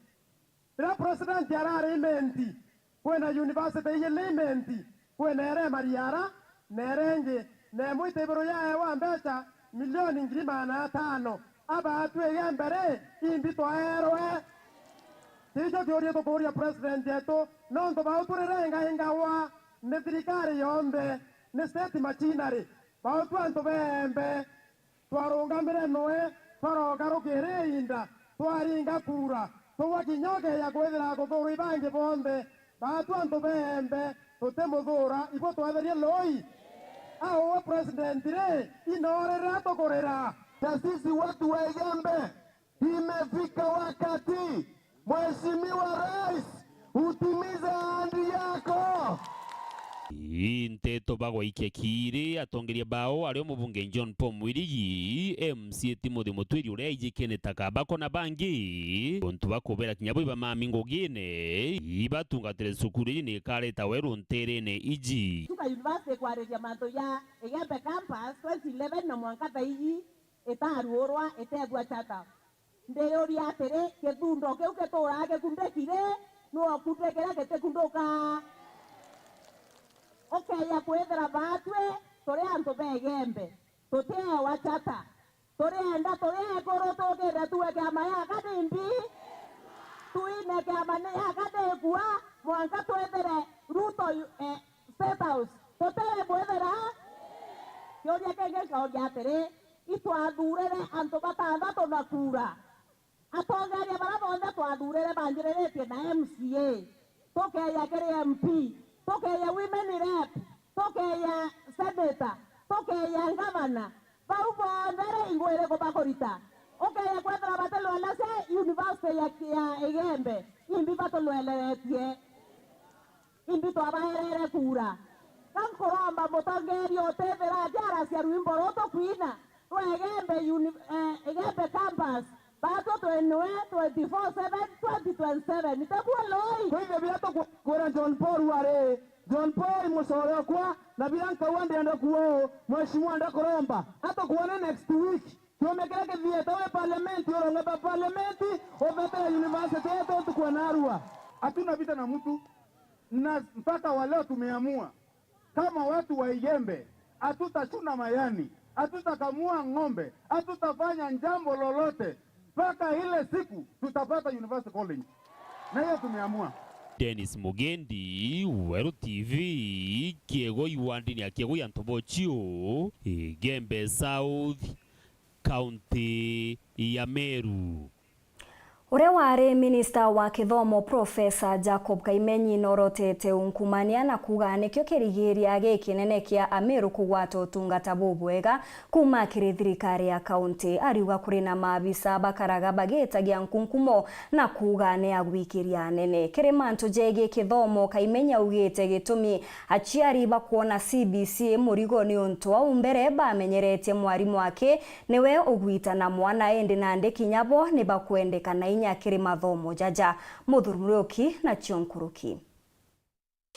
Speaker 8: ira president ya imenti kwena university yele imenti kwena ere mariara nerenge ne muitebero ya wa mbecha milioni 500 aba atwe mbere imbito aerwe tijo kioria to koria president yeto non to bauturere ingawa ne trikari yombe ne state machinery bautu anto bembe twaronga mbere noe twaroga rugere inda twaringa kura twa kinyoge ya kwethera guthura ibange bonde bautu anto bembe tutemuthura ibo twatheria loi au president re inorera tokorera sisi watu wa Igembe imefika wakati Mheshimiwa Rais utimize ahadi yako.
Speaker 6: Nteto bagwaikia kire atongeria bao ario mubunge John Paul Mwirigi MC Timothy Mutwiri uria ijikene takabako na bangi ontu bakobera kinyabo iba mami ngogine ibatungatire sukuru ni kareta Weru nterene iji
Speaker 9: tuka university kwareria manto ya Igembe campus 2011 na mwanka iji etaruorwa etegwa chata ndeyoria atere kethundo keu keturage kundekire no kutekera ketekundoka ya kwethera batwe tore anto begembe tote wachata tore enda tore koro togera tuwe kama ya kadimbi tuine kama ya kadegwa mwanka twethere Ruto state house tote kwethera yoria kenge kaoria atere itwadurere anto batanda tonakura atongeria barabonde twadurere banjireretie na MCA toke ya kere MP toke ya women rep toke ya senator toke ya governor bau bondere ingwere ko bakorita ya kwethera batelo alase university ya Igembe imbi batelo eleretie indi twabaherere kura kankoromba mutongeri otethera jara cia rwimbo roto kwina egembe campus bato 24/7 nitakuwa loi
Speaker 8: kwa hivyo bila kwa John Paul wale John Paul musore kwa na bila kawande anda kuo mheshimiwa anda koromba hata kuona next week tumekeleke vieta wa parliament yoronga ba parliament oveta university yetu tukua narua hatuna vita na mtu na mpaka waleo tumeamua kama watu wa Igembe hatutachuna mayani hatutakamua ng'ombe hatutafanya jambo lolote mpaka ile siku tutapata university college na hiyo tumeamua.
Speaker 6: Dennis Mugendi, Weru TV, Kiego Iwandi ni Kiego ya Ntobochio, Igembe South, County ya Meru.
Speaker 1: Ure wari Minister wa Kithomo Professor Jacob Kaimenyi norotete unkumania na kuga nikyo kirigiria gikinene kia Ameru kugwata utungata bubwega kuma kiri thirikari ya county ariuga kuri na maabisa bakaraga bagetagia nkunkumo na kuga ne agwikiria nene kiri mantu jege Kithomo Kaimenyi augite gitumi aciari bakuona CBC murigo ni untu wa umbere bamenyerete mwarimu wake niwe ugwita na mwana ende na ndekinyabo ne bakwendekana nyakiri mathomo jaja muthurumuroki na chionkuruki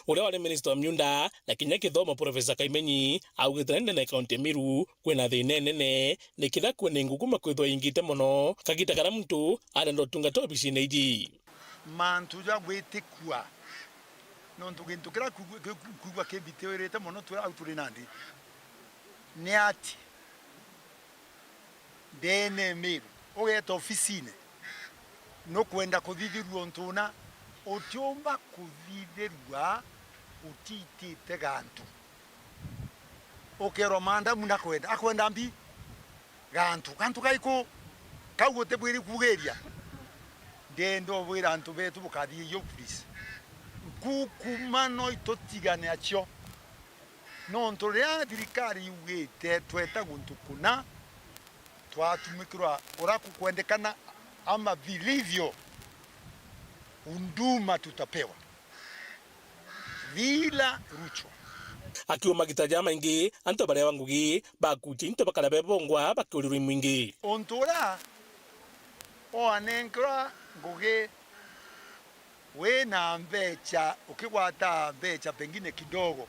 Speaker 7: ule wale minister wa myunda na kinya kithomo Professor Kaimenyi augitende na county Meru kwena thine nene nikitha kwene nguguma kwithwa ingite muno kagita kara muntu arendo tunga tobici neiji
Speaker 10: mantu ja gwitikua no ntugintukira kugwa kebitewerete muno tura auturi nandi ni ati dene Meru ogeta ofisine no kwenda kuthithirwa ntuna utiomba kuthithirwa utitite gantu okero manda muna kwenda akwenda mbi gantu kaiko kagote bwiri kugeria ndendo bwira antu betu bukathi yo please kukumano itotigane acio no ntorea thirikari yugite tweta guntukuna twatumikirwa uraku kwendekana ama vilivyo unduma tutapewa vila ruchwa
Speaker 7: akiwa magitaja maingi anto bare wangugi bakuchinto bakara bebongwa bakulirwi mwingi
Speaker 10: ontora o anenkra ngugi we na mbecha ukigwata mbecha pengine kidogo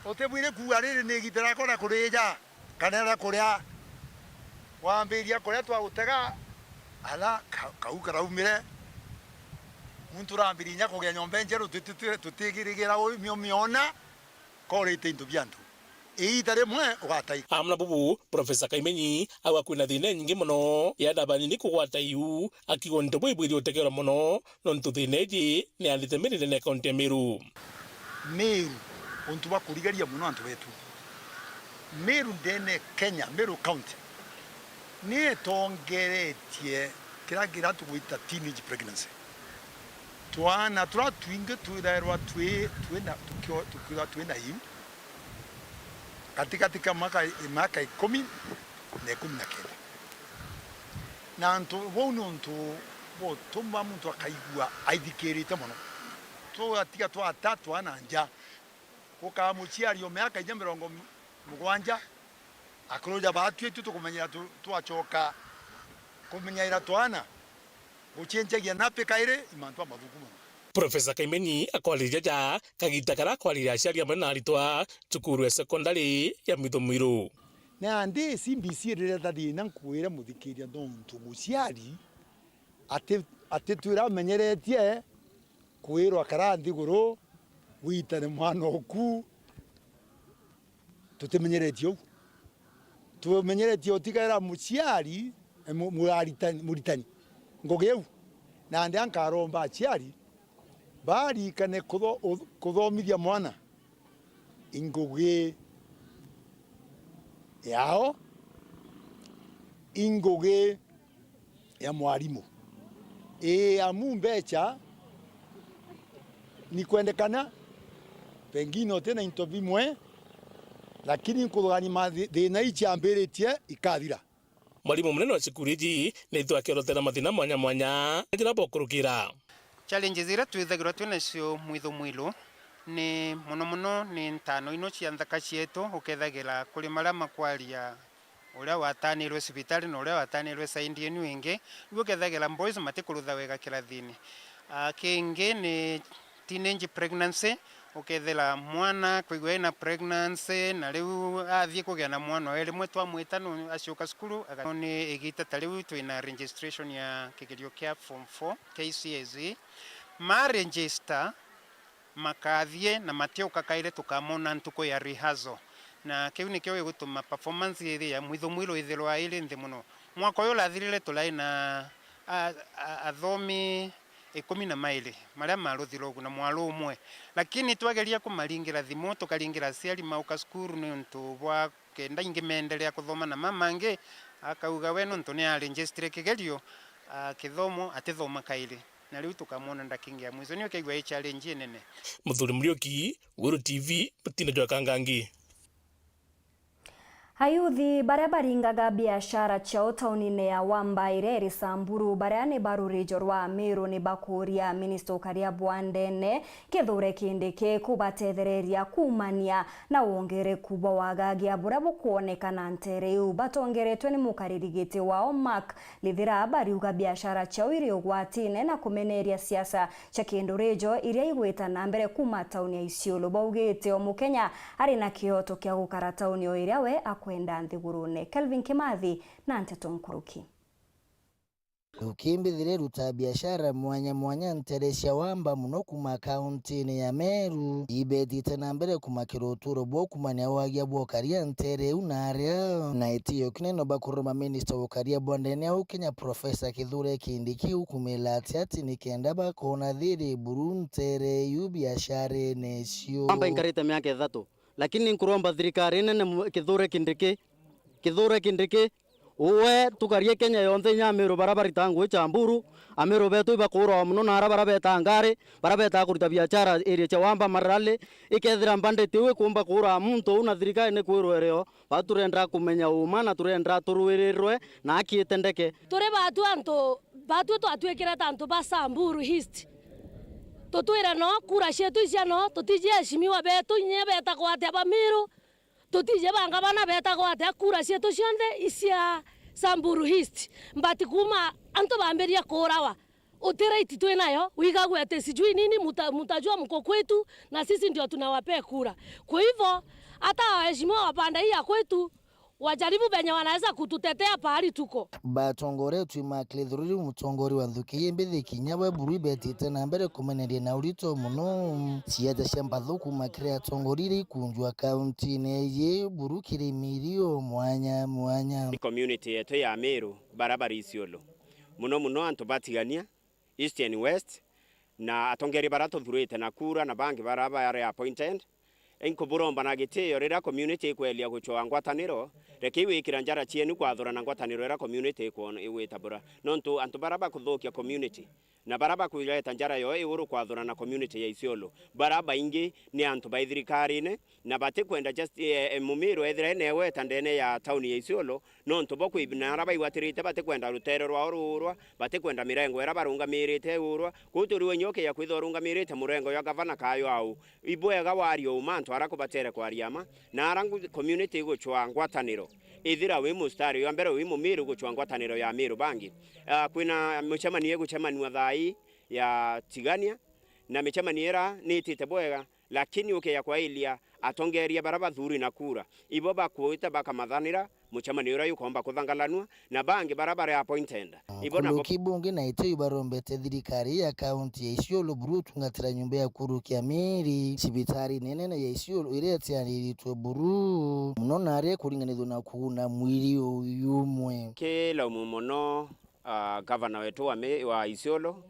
Speaker 10: otebwire kuarire ni gitara kora kureja kanera kuria wambiria kuria twagutega ala kaukara umire muntu rambirinya kugenya nyombe njeru tutigirigira miona korete into byantu itare mwe ugatai
Speaker 7: amna bubu Professor Kaimenyi awa kwina thine nyingi muno yadabani ni kugwata yu akigonto bwibwiri utekero muno nontu thineji ni anditemerire ne county Meru
Speaker 10: untu bakurigaria muno antu betu Meru dene Kenya Meru county ni tongeretie kiragira tuwita teenage pregnancy twana twinge tudairwa twenda twenda him katika mwaka 10 na 19 na nto wono nto bo tomba muntu akaigua aidikirite muno to atika to atatu ananja koka muchiari o miaka 70 akroja batu yetu tukumenya tuachoka kumenyaira twana guchenjagia nape kaire imantwa mabukumu
Speaker 7: Professor Kaimenyi akwalija ja kagita kara kwalira sharia mena aritwa cukuru ya secondary ya Mithomiro
Speaker 10: na ande CBC rere thadi na nkuira muthikiria ndontu guciari ate twira menyeretie kwirwa kara ndiguru witane mwana oku tutemenyeretio tumenyeretio tigaira muciari muritani ngogeu na ande ankaromba aciari bari kane kuthomithia mwana ingoge yao ingoge ya mwarimu amu mbecha ni kwendekana pengine tena into bimwe lakini kuthani mathina ichiambiritie ikathira
Speaker 7: mwalimu munene wa cikuriji ni itwa kerotera mathina mwanya mwanya njira bokurukira
Speaker 11: Challenges ira twithagirwa twinacio mwitho mwilu ni muno ni ntano ino cia nthaka cietu ukethagira kuri maria makwaria uria watanirwe cibitari na uria watanirwe saindi enu ingi ukethagira boys matikurutha wega kirathini. Kingi ni teenage pregnancy ukethela mwana kwigwa ina pregnancy na riu athie kugia na mwana rimwe twamwita no acioka skulu ni igita tariu twina registration ya kigerio kia form 4 KCSE register makathie na matioka kaire tukamona ntuko ya rehearsal na kiu ni kio gutuma performance iri ya mwitho mwilo ithirwa iri nthi muno. Mwaka uyu lathirire tulai na athomi 12 maria maruthirwo ugu na mwalo umwe, lakini twageria kumaringira thimu tukaringira aciari mauka skuru ni untu bwa kenda ingi meendelea kuthoma na mamangi akauga we nuntu ni register kigerio kithomo atithoma kaire na riu tukamona ndakingia mwizo ni ukaigwa challenge nene.
Speaker 7: Muthuri Murioki, Weru TV, Mutinda jwa Kangangi.
Speaker 1: Ayuthi baria baringaga biashara chao taunine ya Wambaire ri Samburu baria ni barurijo rwa Meru ni bakuria minister ukaria Bwandene kithure kindike kubatethereria kumania na wongere kubwa wagagia bura bukuonekana ntereu batongeretwe ni mukaririgite wao Mark Livira bariuga biashara chao iri ugwatine na kumeneria siasa cha kindurejo iria igwita na mbere kuma tauni ya Isiolo baugite o Mukenya ari na kioto kia gukara tauni o iria we kwenda nthigurune. Kelvin Kimathi na Nteto Nkuruki.
Speaker 12: Ukimbithire ruta biashara mwanya nteresha wamba muno kuma kaunti ya Meru ibetite na mbere kumakira uturo bwo kumanya wagia bwo karia ntere unaria na itiyo kineno bakuruma minister ukaria Bwandene au Kenya Professor Kithure Kindiki ukumilati ati nikenda bakona thiri buruntere yu biashara nesio
Speaker 13: amba inkarite miaka 3 lakini nkuromba thirikari nene Kithure Kindiki uwe tukarie Kenya yonthe nyamiro barabara tangu chamburu amiro betu bakuro muno nara barabeta ngare barabeta kuruta biashara area cha Wamba marale ikethira mbande tiwe kumba kura muntu una thirikari ne kwirwereo baturenda kumenya umana turenda turuwirirwe na akietendeke
Speaker 14: tore batu twatwekera tanto ba Samburu East tutwira no kura shetu cia no tutije shimiwa betu nyebeta kwate bamiru tutije banga bana beta kwate kura shetu cionde isia Samburu East mbati kuma anto bamberia korawa utira ititwe nayo wigagwete sijui nini mutajua mko kwetu na sisi ndio tunawapea kura. Kwa hivyo hata waheshimiwa wapanda hii ya kwetu wajaribu benye wanaweza kututetea pahali tuko.
Speaker 12: Batongore twimaklithuriri mutongori wa Nthuki mbithi kinyawe buru betite na mbere kumeneria na urito muno ciata ciambathu kumakira tongoriri kunjwa kaunti neye buru kirimirio mwanya
Speaker 15: community yetu ya Meru barabara Isiolo muno antu batigania east and west na atongeri barato thurite na kura na bangi barabara ya appointed enko buromba na gitio rira community kwelia guchwa ngwataniro rekiwe kiranjara chienu kwathura na ngwataniro rira community kwona iwetabura nontu antu baraba kuthokia community na baraba kuileta njara yo iguru kwathura na community ya Isiolo baraba ingi ni antu baithirikarine na bate kwenda just mumiro ethira newe tandene ya town ya Isiolo nontu boko ibinara baiwatirite bate kwenda rutere rwa ururwa bate kwenda mirengo era barunga mirite urwa kuturiwe nyoke ya kwithorunga mirite murengo ya gavana kayo au ibwega wario umantu arakubatere kwa riama na arangu community guchwa ngwataniro ithira wi mustari yo mbere wi mumiru guchwa ngwataniro ya Meru bangi kwina muchamanie guchamanwa thai ya tigania na michamaniera ni titebwega lakini ukeya kwa ilia atongeria baraba thuri na kura ibo bakuita bakamathanira muchamaniro yukomba kuthangalanwa na bangi barabara ya appointed ibo na
Speaker 12: kibunge na ito ibarombete thirikari ya kaunti ya Isiolo buru tungatira nyumba ya kurukia miri cibitari nene ya Isiolo irete aniritwe buru muno nare kuringanithwa na kuna mwiri uyumwe
Speaker 15: kila mumono governor wetu wa Isiolo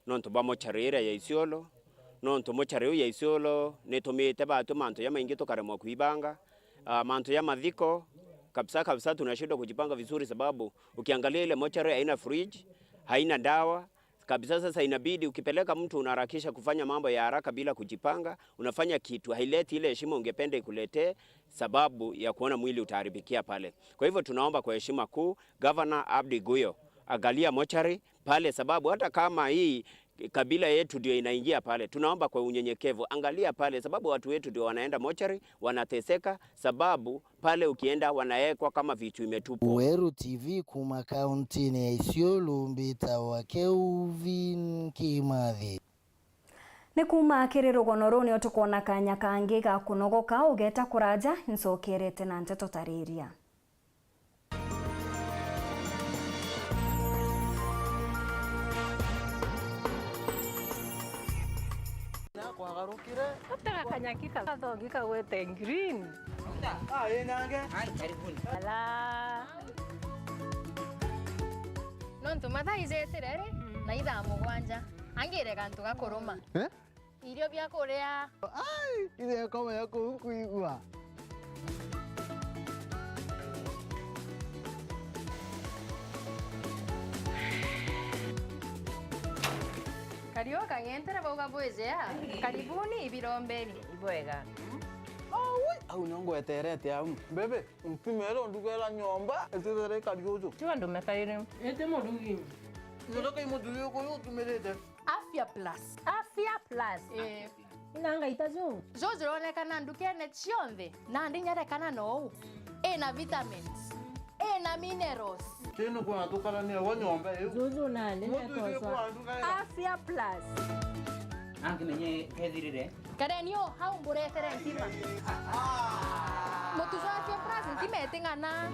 Speaker 15: nonto bamocharira ya Isiolo nonto mochariu ya Isiolo netumite batu manto ya maingi tukaremwa kuibanga manto ya madhiko kabisa tunashindwa kujipanga vizuri sababu ukiangalia ile mochari haina fridge haina dawa kabisa. Sasa inabidi ukipeleka mtu unaharakisha kufanya mambo ya haraka bila kujipanga, unafanya kitu haileti ile heshima ungependa ikuletee sababu ya kuona mwili utaharibikia pale. Kwa hivyo tunaomba kwa heshima kuu Governor Abdi Guyo angalia mochari pale sababu hata kama hii kabila yetu ndio inaingia pale. Tunaomba kwa unyenyekevu, angalia pale, sababu watu wetu ndio wanaenda mochari, wanateseka, sababu pale ukienda wanaekwa kama vitu imetupwa.
Speaker 12: Weru TV kuma kaunti ni Isiolo mbita wa Kelvin Kimathi.
Speaker 1: Ni kuma kiriro gonoroni otukona kanya kangi ga kunogoka ugeta kuraja nsokerete na Nteto tariria.
Speaker 16: Utaka kanyakika kathongika wete green. Enange. Ala.
Speaker 17: Nontu matha izeterere na itha mugwanja. Angire kantu gakuruma. Irio bya kuria.
Speaker 19: Ai, ile kama yako huku igwa.
Speaker 17: Kario kangentere boga bwezea. Karibuni ibirombeni ibwega.
Speaker 19: Au nongo eterete au. Bebe, mpimero ndugela nyomba, etere kariozo.
Speaker 16: Chwa ndo mekaire.
Speaker 19: Ete modugi. Ndoka imodugi ko tumelete.
Speaker 17: Afya Plus. Afya Plus.
Speaker 16: Inanga itazo.
Speaker 17: Zozo onekana ndukene chionde. Na ndinyereka no. Ena vitamins. Ena minerals.
Speaker 19: Teno kwa tukala ni wanyomba hiyo.
Speaker 16: Zozo nane netosa.
Speaker 17: Afya Plus.
Speaker 19: Anke menye kedirire.
Speaker 17: Karenio hau mburetere ntima. Motuzo Afya Plus ntimete ngana.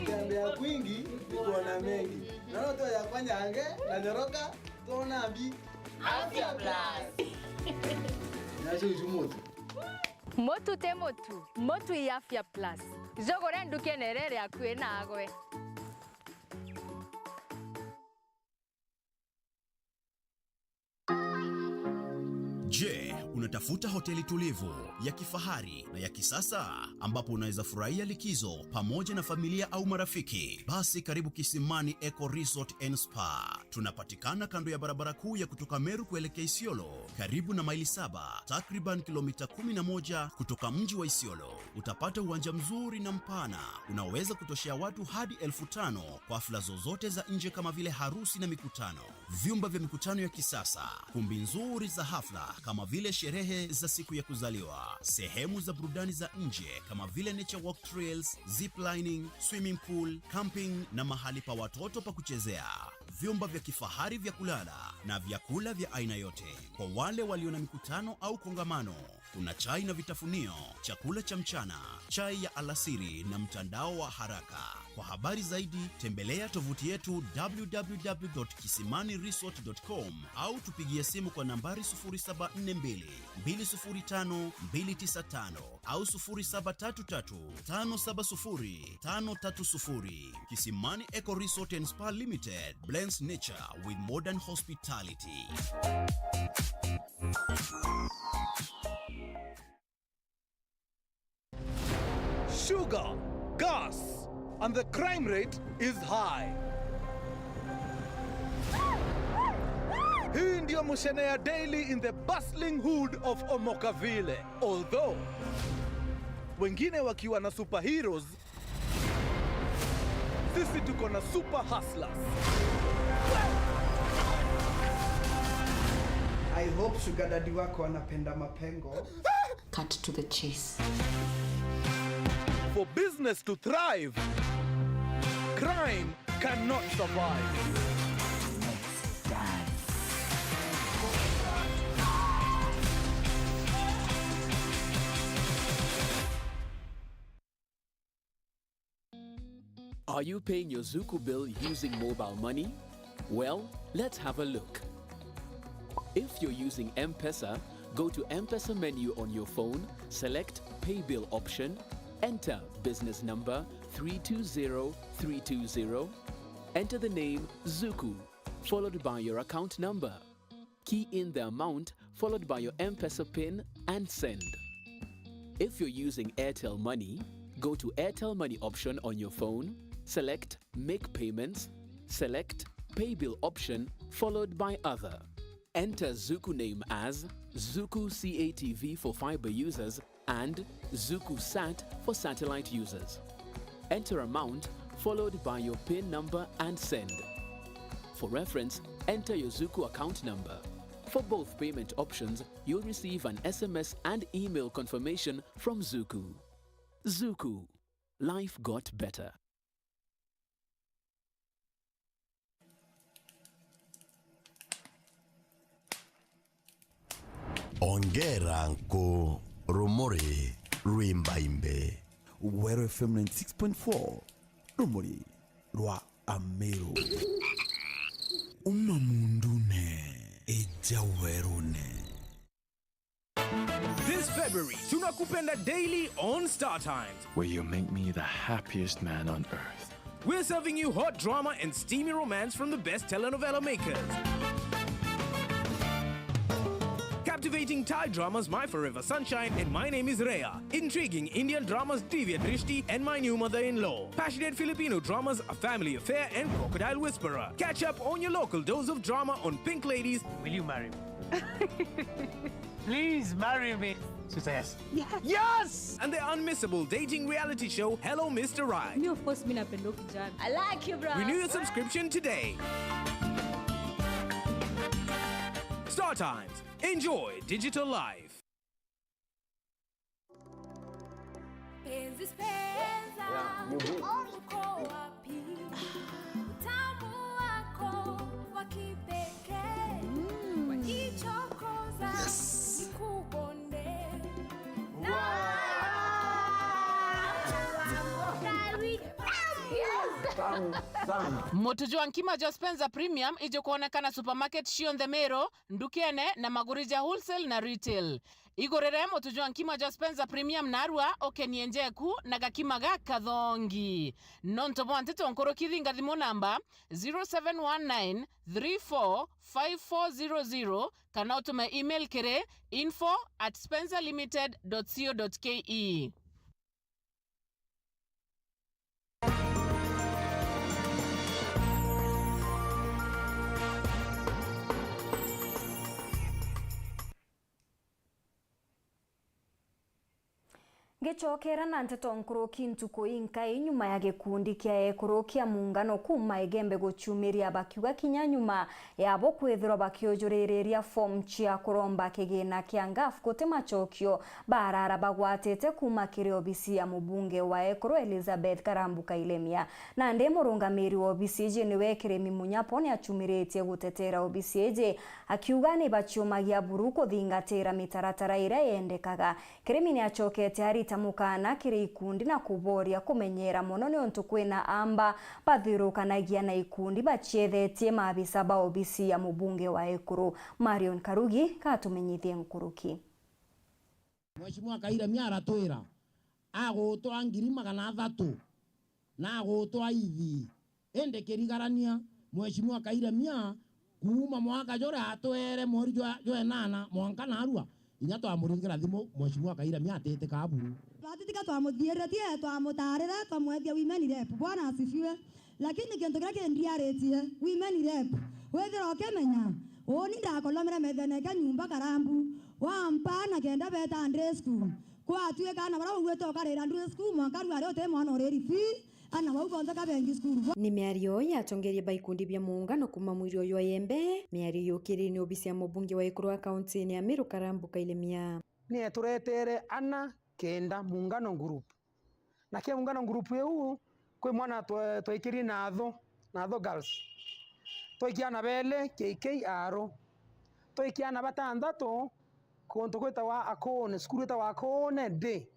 Speaker 19: Tembea kwingi kuona mengi. Naona to ya kwanyange na nyoroka tona mbi.
Speaker 17: Afya Plus.
Speaker 19: Nacho ujumoto.
Speaker 17: Motu te motu. Motu ya Afya Plus. Zogore ndukenerere akwe nagwe.
Speaker 20: Je, unatafuta hoteli tulivu, ya kifahari na ya kisasa ambapo unaweza furahia likizo pamoja na familia au marafiki? Basi karibu Kisimani Eco Resort and Spa. Tunapatikana kando ya barabara kuu ya kutoka Meru kuelekea Isiolo, karibu na maili 7, takriban kilomita 11 kutoka mji wa Isiolo. Utapata uwanja mzuri na mpana unaoweza kutoshea watu hadi 5,000 kwa hafla zozote za nje kama vile harusi na mikutano. Vyumba vya mikutano ya kisasa, kumbi nzuri za hafla kama vile sherehe za siku ya kuzaliwa, sehemu za burudani za nje kama vile nature walk trails, ziplining, swimming pool, camping na mahali pa watoto pa kuchezea. Vyumba vya kifahari vya kulala na vyakula vya aina yote. Kwa wale walio na mikutano au kongamano, kuna chai na vitafunio, chakula cha mchana, chai ya alasiri na mtandao wa haraka. Kwa habari zaidi, tembelea tovuti yetu www.kisimaniresort.com au tupigie simu kwa nambari 0742 205 295 au 0733 570 530. Kisimani Eco Resort and Spa Limited blends nature with modern hospitality.
Speaker 21: Sugar, gas, and the crime rate is high. Hii ndio Mushenea Daily in the bustling hood of Omokaville. Although wengine wakiwa na superheroes, sisi tuko na super hustlers.
Speaker 22: I hope sugar daddy wako anapenda mapengo.
Speaker 25: Cut to the chase.
Speaker 21: For business to thrive, crime cannot survive.
Speaker 23: Are you paying your Zuku bill using mobile money? Well, let's have a look. If you're using M-Pesa, go to M-Pesa menu on your phone, select Pay Bill option, enter business number 320320, enter the name Zuku, followed by your account number. Key in the amount, followed by your M-Pesa PIN, and send. If you're using Airtel Money, go to Airtel Money option on your phone, select Make Payments, select Pay Bill option, followed by Other. Enter Zuku name as Zuku CATV for fiber users and Zuku Sat for satellite users. Enter amount, followed by your PIN number and send. For reference, enter your Zuku account number. For both payment options, you'll receive an SMS and email confirmation from Zuku. Zuku. Life got better.
Speaker 2: Ongera nko rumori rwimbaimbe.
Speaker 3: Weru FM 96.4 rumori rwa Amero. Unamundune eja werune.
Speaker 4: This February, tunakupenda daily on Star Times,
Speaker 18: where you make me the happiest man on earth.
Speaker 4: We're serving you hot drama and steamy romance from the best telenovela makers. Captivating Thai dramas My Forever Sunshine and My Name is Rhea. Intriguing Indian dramas Divya Drishti and My New Mother-in-Law. Passionate Filipino dramas A Family Affair and Crocodile Whisperer. Catch up on your local dose of drama on Pink Ladies. Will you marry me?
Speaker 24: Please marry me. She says,
Speaker 4: yes! Yes! And the unmissable dating reality show Hello Mr. Right.
Speaker 16: Me of course mina pendo kijana. I like you, bro.
Speaker 4: Renew your subscription today. Star Times. Enjoy digital life.
Speaker 26: Motujua nkima jo Spencer Premium ijo kuonekana supermarket Shion the Mero, Ndukene na Magurija wholesale na retail. Igorere motujua nkima jo Spencer Premium narua okenienjeku na gakima gaka thongi. Nontobo Nteto nkoro kithinga thimo namba 0719 345400 kana utume email kere info@spencerlimited.co.ke.
Speaker 1: Gechokera na Nteto nkuru kintuko inkai nyuma ya gikundi kia ekorokia muungano kuma igembe gochumiria bakiuga kinya nyuma yabo kwethirwa bakiojorereria form chia kuromba kigina kia ngafu kote machokio barara bagwatete kuma kiri obisi ya mubunge wa ekoro Elizabeth Karambuka Ilemia na nde murungamiri wa obisi eje niwe Kiremi Munyaponi achumiretie gutetera obisi eje akiuga ni bachiomagia buruko thingatira mitaratara ira yendekaga. Kiremi ni achokete harita mukana kiri ikundi na kuboria kumenyera muno ni ontu kwina amba bathirukanagia na ikundi bachethetie maabisa ba obisi ya mubunge wa ekuru. Marion Karugi katumenyithie nkuruki.
Speaker 27: Mheshimiwa Kairemia aratwira agutwa 300,000 na agutwa ithi ende kirigarania Mheshimiwa Kairemia kuma mwaka jore atwere mori jo nana mwanka narua inya twamuringira thimo Mheshimiwa Kairemia atete kaburu
Speaker 28: twatika twamuthiretie twamutarira twamwethia women rep bwana asifiwe lakini kintu kira kindiaretie women rep wethira okemenya oni ndakolomera metheneke nyumba Karambu wampana kenda beta Andre school kwa tuwe kana bara ugweto karira Andre school mwaka rwari ote mwana oreri fi ana waugonza kabengi school.
Speaker 29: Ni miario yatongerie baikundi bya muungano kuma mwiri oyo yembe miario yokiri ni obisi ya mubunge wa Ikuru akaunti ni Amiru Karambuka Ilemia.
Speaker 30: Ni turetere ana kenda muungano group na kia muungano group eu kwe mwana twaikiri natho girls twakiana bele KK aro twakiana batandatu konto kweta wa akone skuru ta wa akone de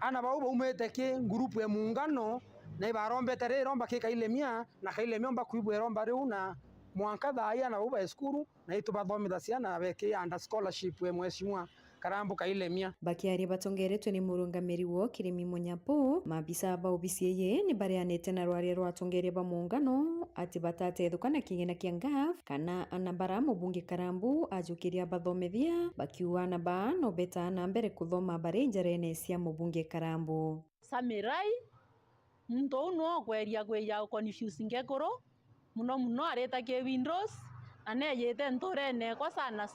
Speaker 30: ana bauba umete ke group ya muungano na ibarombe tere romba ke Kailemia na Kailemia mba kuibwe romba reuna mwanka thaya na bauba skuru na itubathomithia ciana beke under scholarship we Mheshimiwa Karambuka Ilemia.
Speaker 29: Bakiari batongeretwe ni murungamiri wo Kiremi Munyapo mabisa ba obisi ye ni bareanete na rwari rwatongerie ba muungano ati batate thukana kigina kia ngaf kana anabara mubunge Karambu ajukiria bathomethia bakiuana ba no beta na mbere kuthoma barenjerene cia mubunge Karambu.
Speaker 31: Samirai muntu no gweria confusing ekoro muno areta ke Windows ane yete ntorene kwa sana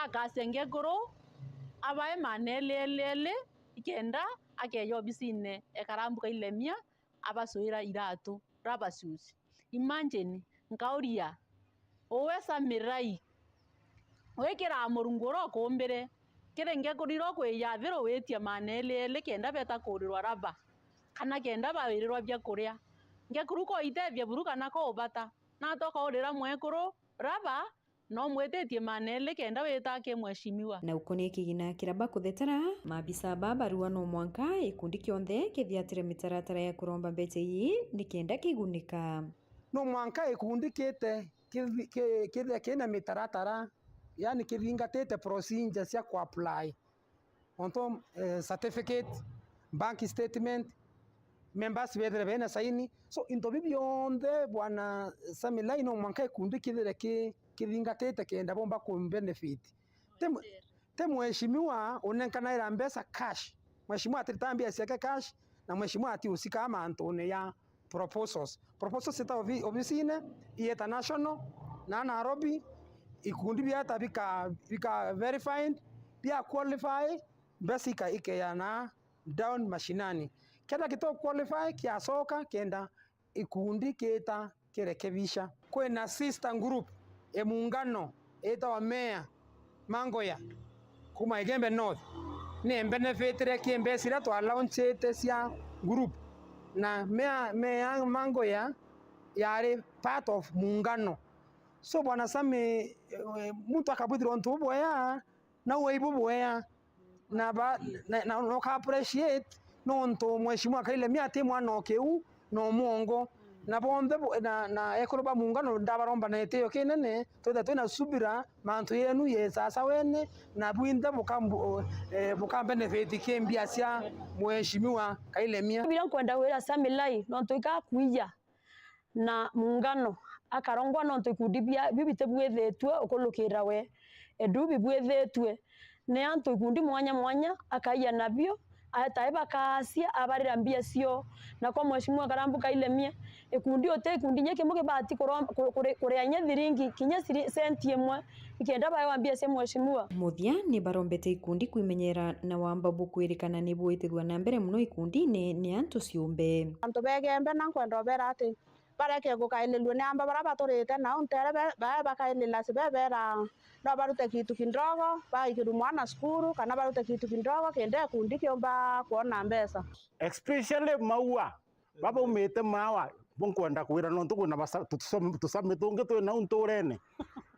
Speaker 31: akasenge goro abae manelelele ikenda akeyo bisine Karambuka Ilemia abasuira iratu rabasusi imagine nkauria owesa mirai wekira murunguro kumbire kirenge kuriro kwiyathiro witia manele kenda beta kurirwa raba kana kenda bawirirwa bya kuria ngekuruko itethia buruka nako ubata na toka urira mwekuru raba no mwetetie manele kenda wetake mheshimiwa
Speaker 29: na ukoni kigina kiraba kuthetera mabisa barua no mwanka ikundi kionthe kithiatire mitaratara ya kuromba mbeca iyi nikenda kigunika
Speaker 30: no mwanka ikundi kite kina mitaratara yani kithingatite procedures cia ku apply onto certificate bank statement members wethere bena saini so into bibionde bwana Samilai no mwanka ikundi kithire kithingatite kenda bomba ku benefit te mheshimiwa unenkana ira mbesa cash mheshimiwa atitambia siake cash na mheshimiwa ati usika amantone ya proposals ita obisine ieta national na Nairobi ikundi biata bika verified bia qualify basika ikeyana down mashinani kenda kito qualify kia soka kenda ikundi kita kirekebisha kwena sister group muungano eta wa mea mangoya kuma Igembe North ni benefit kiembesira to launch sia group na mea mangoya yari part of muungano so bwana Sami mtu akabudhira onto boya na weibu boya na no appreciate no onto mheshimiwa kaile miate mwana okeu no muongo na bonde na ekoroba muungano ndabaromba na eteyo kinene twina subira mantu yenu ye sasa wene na bwinda buka benefit kiembia cia mheshimiwa kaile mia
Speaker 5: bila kwenda wera Samilai no tuika kuija na muungano akarongwa no tukudibia bibite bwethetwe okolukira we edubi bwethetwe ne antu ikundi mwanya akaiya nabyo ataiba kasia abarira mbia sio na kwa mheshimiwa karambuka ile mia ikundi ote ikundi nyeke muke bahati kureanya thiringi kinya senti imwe ikenda bayo ambia cia mheshimiwa
Speaker 29: muthia ni barombete ikundi kuimenyera na wamba bukwirikana ni bwitirwa na mbere muno ikundi ni antu ciumbe
Speaker 6: antu begembe na kwenda bera ati bareke gukaililwe ni amba bara baturite na untere bakailila sibebera no barute kitu kindogo baikiru mwana skuru kana barute kitu kindogo kende kundi kiomba kuona mbesa
Speaker 7: especially maua baba umete mawa bonkwenda kwira no ntuko na basa tusame tunge to na untorene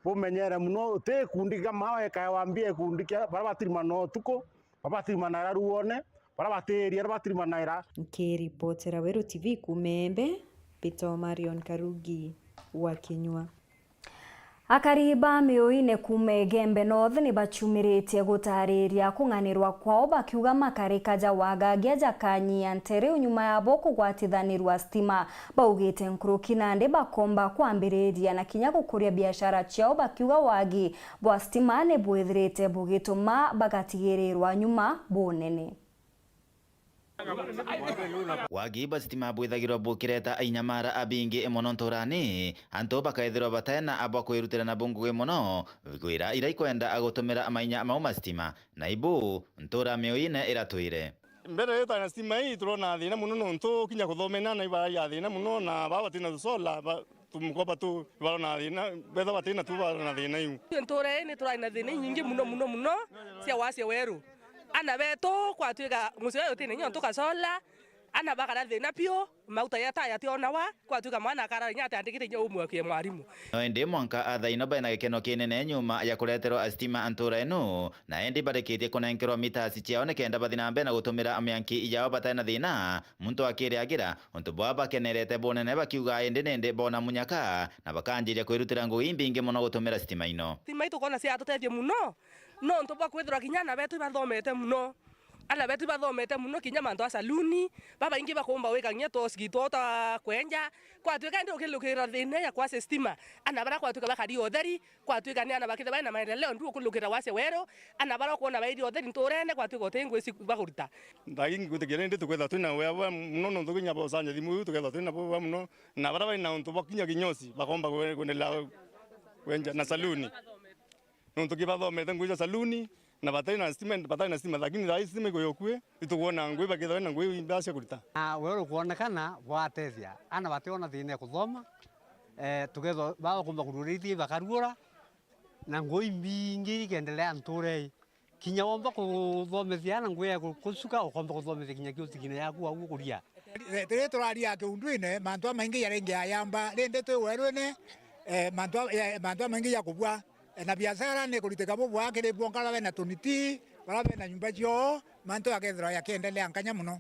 Speaker 7: bumenyera muno te kundi ga mawa ekawambie kundi kia bara batirima no tuko baba batirima na ruone bara bateria batirima na
Speaker 29: Kiripotera Weru TV kumembe Peter Marion Karugi wa Kinywa.
Speaker 1: Akariba mioine kume Igembe North ni bachumiritie gutariria kunganirwa kwao bakiuga makarika jawagagia jakanyia ntere unyuma ya boko gwatithanirwa stima baugite nkuruki nande bakomba kwambiriria na kinya gukuria biashara ciao bakiuga wagi bwa stima ne bwethirite bugituma bagatigirirwa nyuma bonene
Speaker 8: wagiba stima bwithagirwa bukireta ainyamara abingi emonontorani anto bakaithirwa batena abwa kwirutira na bungu mono gwira ira ikwenda agutumira amainya mauma stima na ibu ntora mioine iratwire
Speaker 9: mbere yeta na stima hii turona thina muno nonto kinya kuthomena na iba ya thina muno na baba tina sola tumukopa tu barona thina betha batina tu barona thina yu
Speaker 10: ntore ni turaina thina nyingi muno cia wasia Weru ana beto kwatuika musio yote ni nyonto kasola ana bakara thina pio mauta ya Thaa tionawa kwatuika mwana akara nyata andikite nyo umwe kie mwarimu
Speaker 8: no ende mwanka athaino bena gikeno kinene nyuma ya kureterwa astima antura eno na endi barekitie kunenkerwa mitasi ciao ne kenda bathina mbe na gutumira amyanki ijao batena thina muntu akiriagira onto baba kenerete bonene bakiuga ende nende bona munyaka na bakanjiria kwirutira ngui mbingi muno gutumira stima ino
Speaker 10: stima itu kona cia tutethie muno no nto bakwithira kinyana betu bathomete muno ana betu bathomete muno kinya manto asaluni baba ingi bakomba weka nyeto skitota kwenja kwatuika ndio kilukira thina ya kwa stima ana bara kwatuika bakari otheri kwatuika ni ana bakitha bana maendeleo ndio kulukira wase Weru ana bara kuona bairi otheri ntorene kwatuika otengwe siku bakurita
Speaker 9: ndagi ngutekere ndi tukwetha twina wewa muno no tukinya bosanya thimu tukwetha twina bo muno na bara bana nto bakinya kinyosi bakomba kwenela kwenja na saluni no tukibathomete nguja saluni na batena stima lakini rai stima iko yokue itukuona ngui bakitha na ngui imbasha kurita
Speaker 11: Weru kuonekana bwatethia ana bationa thine kuthoma
Speaker 24: tugetho ba kumba kururithi bakarugura na ngoi mbingi ikendelea nture kinya womba kuthomethia na ngui ya kusuka ukomba kuthomethia kinya kiutigine yaku au kuria
Speaker 11: tire turaria kiunduine mantu maingi yarengi ayamba rende twi weruine mantu maingi ya kubwa na biashara ne kuliteka bobo akire bwonkala na tuniti barabe na nyumba cio mantu akethira yakendelea nkanya muno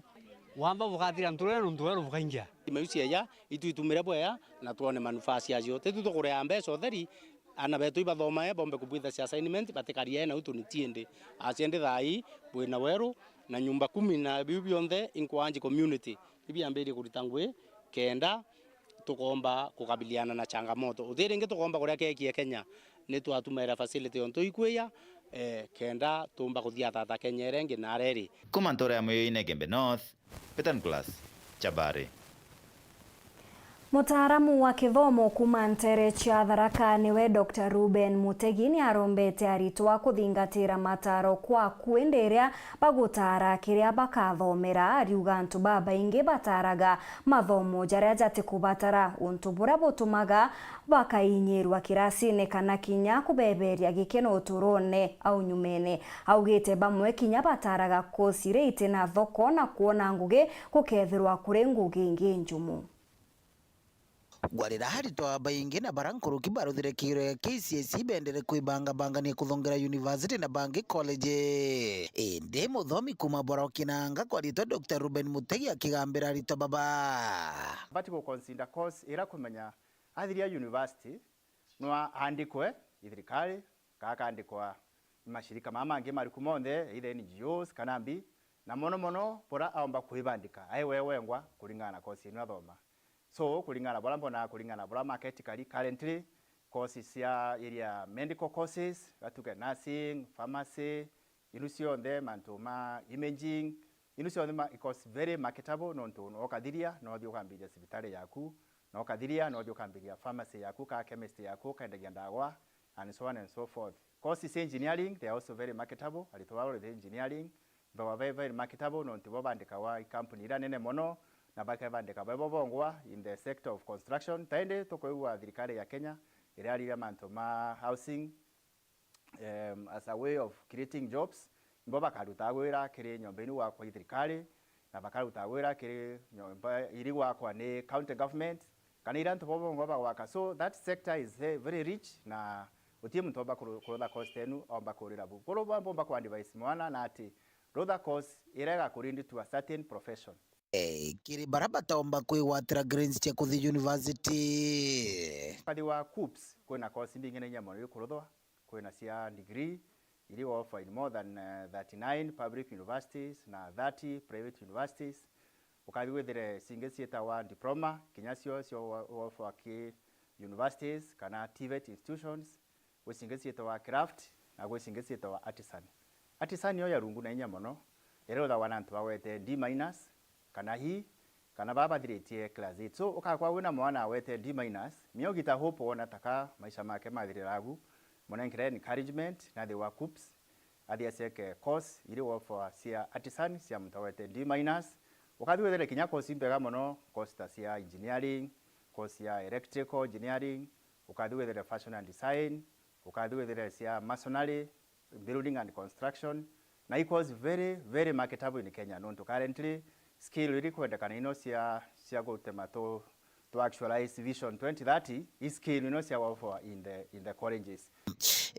Speaker 24: wamba bukathira nture nuntu weru bukaingia
Speaker 12: imeucia ya ituitumire bwea na tuone manufaa ciacio tetu tukurea mbeca theri ana betu ibathoma bombe kubwitha cia assignment batikaria na utunitiende aciende thai bwina weru na nyumba 10 na biu bionthe inkwanji community ibiambirie kurita ngui kenda tukomba kukabiliana na changamoto uthiringi tukomba kuria kekie Kenya ni twatumira facility onto ikwia kenda tumba kuthia Thaa Kenya irengi na reri
Speaker 8: kuma ntura ya Moyo-ini Gembe North Petan Class Chabari.
Speaker 1: Mutaaramu wa kithomo kuma Ntere cha Tharaka niwe Dr. Ruben Mutegi ni arombete aritwa kuthingatira mataro kwa kwenderia bagutara kiria bakathomera ariuga antu babaingi bataraga mathomo jaria jati kubatara untu bura butumaga bakainyirwa kirasine kana kinya kubeberia gikeno uturone au nyumene augite bamwe kinya bataraga kosire itina thoko na kuona ngugi kukethirwa kuri ngugi ingi njumu.
Speaker 13: Gwarira harito abaingi na barankuru kibaruthire kire KCSE bendere kuibanga ni kuthongera university na bangi college ende muthomi kuma Borokinanga kwarito Dr. Ruben Mutegi akigambira arito baba
Speaker 14: bati ko consider course ira kumenya athiria university no andikwe ithirikari kaka andikwa mashirika mamangi mari kumonde ile NGOs kanambi na mono pora aomba kuibandika ai wewe ngwa kulingana na course ino thoma. So kulingana bora mbona kulingana bora market kali currently courses ya area medical courses batuke nursing pharmacy inusion them antoma imaging inusion them because very marketable nonto no kadiria no dio kambija sibitari yaku no kadiria no dio kambija pharmacy yaku ka chemist yaku ka ndawa and so on and so forth. Courses engineering they are also very marketable alitowalo the engineering but very marketable nonto babandika wa company ira nene mono na bakavandika babongwa in the sector of construction taende tokoiwa thirikari ya Kenya irarira manto ma housing as a way of creating jobs mboba karuta gwira kire nyombeni wa kwa thirikari na bakaruta gwira kire nyomba iri wa kwa ne county government kana iranto babongwa bawaka so that sector is very rich na utie mtu oba kuroda cost enu omba kurira bu koro bomba kwa device mwana na ati roda cost irega kurindi to a certain profession.
Speaker 13: Kiri baraba taomba kuiwatira grades cha kuthi university
Speaker 14: kadi wa COOPS kuna course mbingine nyamo yo kurodwa kuna cia degree ili offer in more than 39 public universities na 30 private universities ukadi wethere singesieta wa diploma kinyasio sio offer ki universities kana TVET institutions usingesieta wa craft na usingesieta wa artisan yo ya rungu na nyamo no ero da wanantu wawete D- kana hii kana baba diretie class 8 so ukakwa wina mwana wete D- mio gita hope ona taka maisha make madire lagu mona nkire encouragement na the COOPS adia seke course ili for sia artisan sia mtawete D- ukadi wethere kinya course mbega mono course ta sia engineering course ya electrical engineering ukadi wethere fashion and design ukadi wethere sia masonry building and construction na it was very marketable in Kenya no currently skill really kwendekana ino cia gutema to actualize vision 2030 is skill ino cia offer in the colleges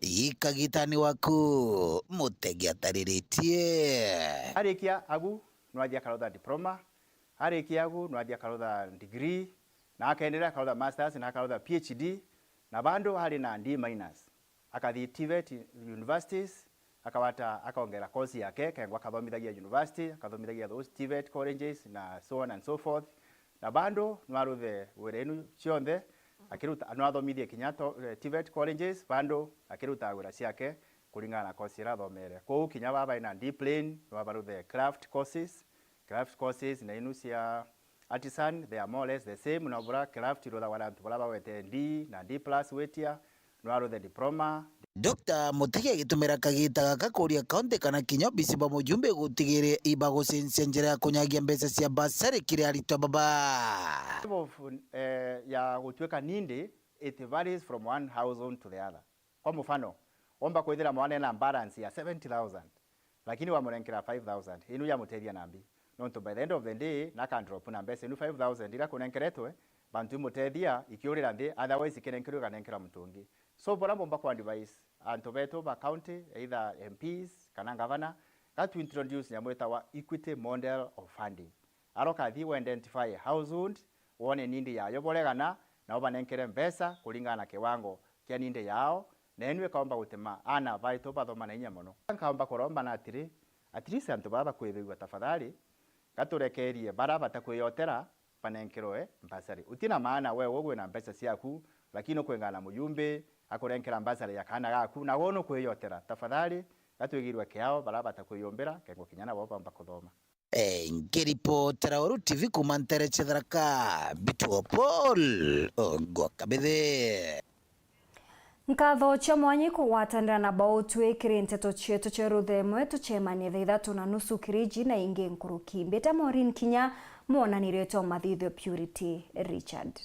Speaker 13: ikagitani waku Mutegi atariritie
Speaker 14: arikia agu no adia karotha diploma arikia agu no adia karotha degree na akaendelea karotha masters na karotha PhD na bando hali na D- akathi TVET universities akawata akaongera course yake kengwa kathomithagia university akathomithagia those TVET colleges na so on and so forth na bando nwaruthe werenu cionthe akiruta no athomithie kinya TVET colleges bando akiruta wira ciake kulingana na course ira thomere kou kinya baba ina D-plane no baruthe craft courses na inu cia artisan they are more or less the same no bura craft ro da warantu bala wete D na D+ wetia no aruthe diploma
Speaker 13: Dr. Mutegi agitumira kagita gaka kuria kaunti kana kinya bisi ba mujumbe gutigire iba gucensia njira ya kunyagia mbeca cia basari kiri arito baba.
Speaker 14: Ya gutweka nindi, it varies from one household to the other. Kwa mfano, omba kwithira mwana na balance ya 70,000 lakini wamurenkera 5,000 inu ya muteria nambi nonto by the end of the day na can drop na mbese inu 5,000 ira kunenkeretwe bantu muteria ikiurira ndi otherwise ikirenkerwa kanenkera mtungi. So bora bomba kwa advice anto beto ba county either MPs kana governor that to introduce nyamweta wa equity model of funding. Aroka thi we identify household wone nindi ya yoboregana na obanenkere mbesa kulingana na kiwango kia nindi yao na enwe kaomba gutema ana baito bathoma na inya mono. Kaomba koromba na atiri at least antu baba kwithigwa tafadhali gaturekerie bara batakwiyotera panenkeroe mbasari utina maana we wogwe na mbesa ciaku lakini kwengana muyumbe akurenkera mbasari ya kana gaku na wono kwiyotera tafadhali gatwigirwe kiao bara batakwiyombera kengo kinyana bo bamba kuthoma.
Speaker 13: Ngiripotera Weru TV kuma Nteto Chitharaka Bituo Paul Ogwakabithe.
Speaker 1: Nkatho cha mwanyi kugwatanira na bao twikire nteto chetu cha ruthemwe tuchemanie thaa 3:30 kiriji na ingi nkuruki mbeta MAUREEN Kinya muonaniretwo mathithio Purity Richard.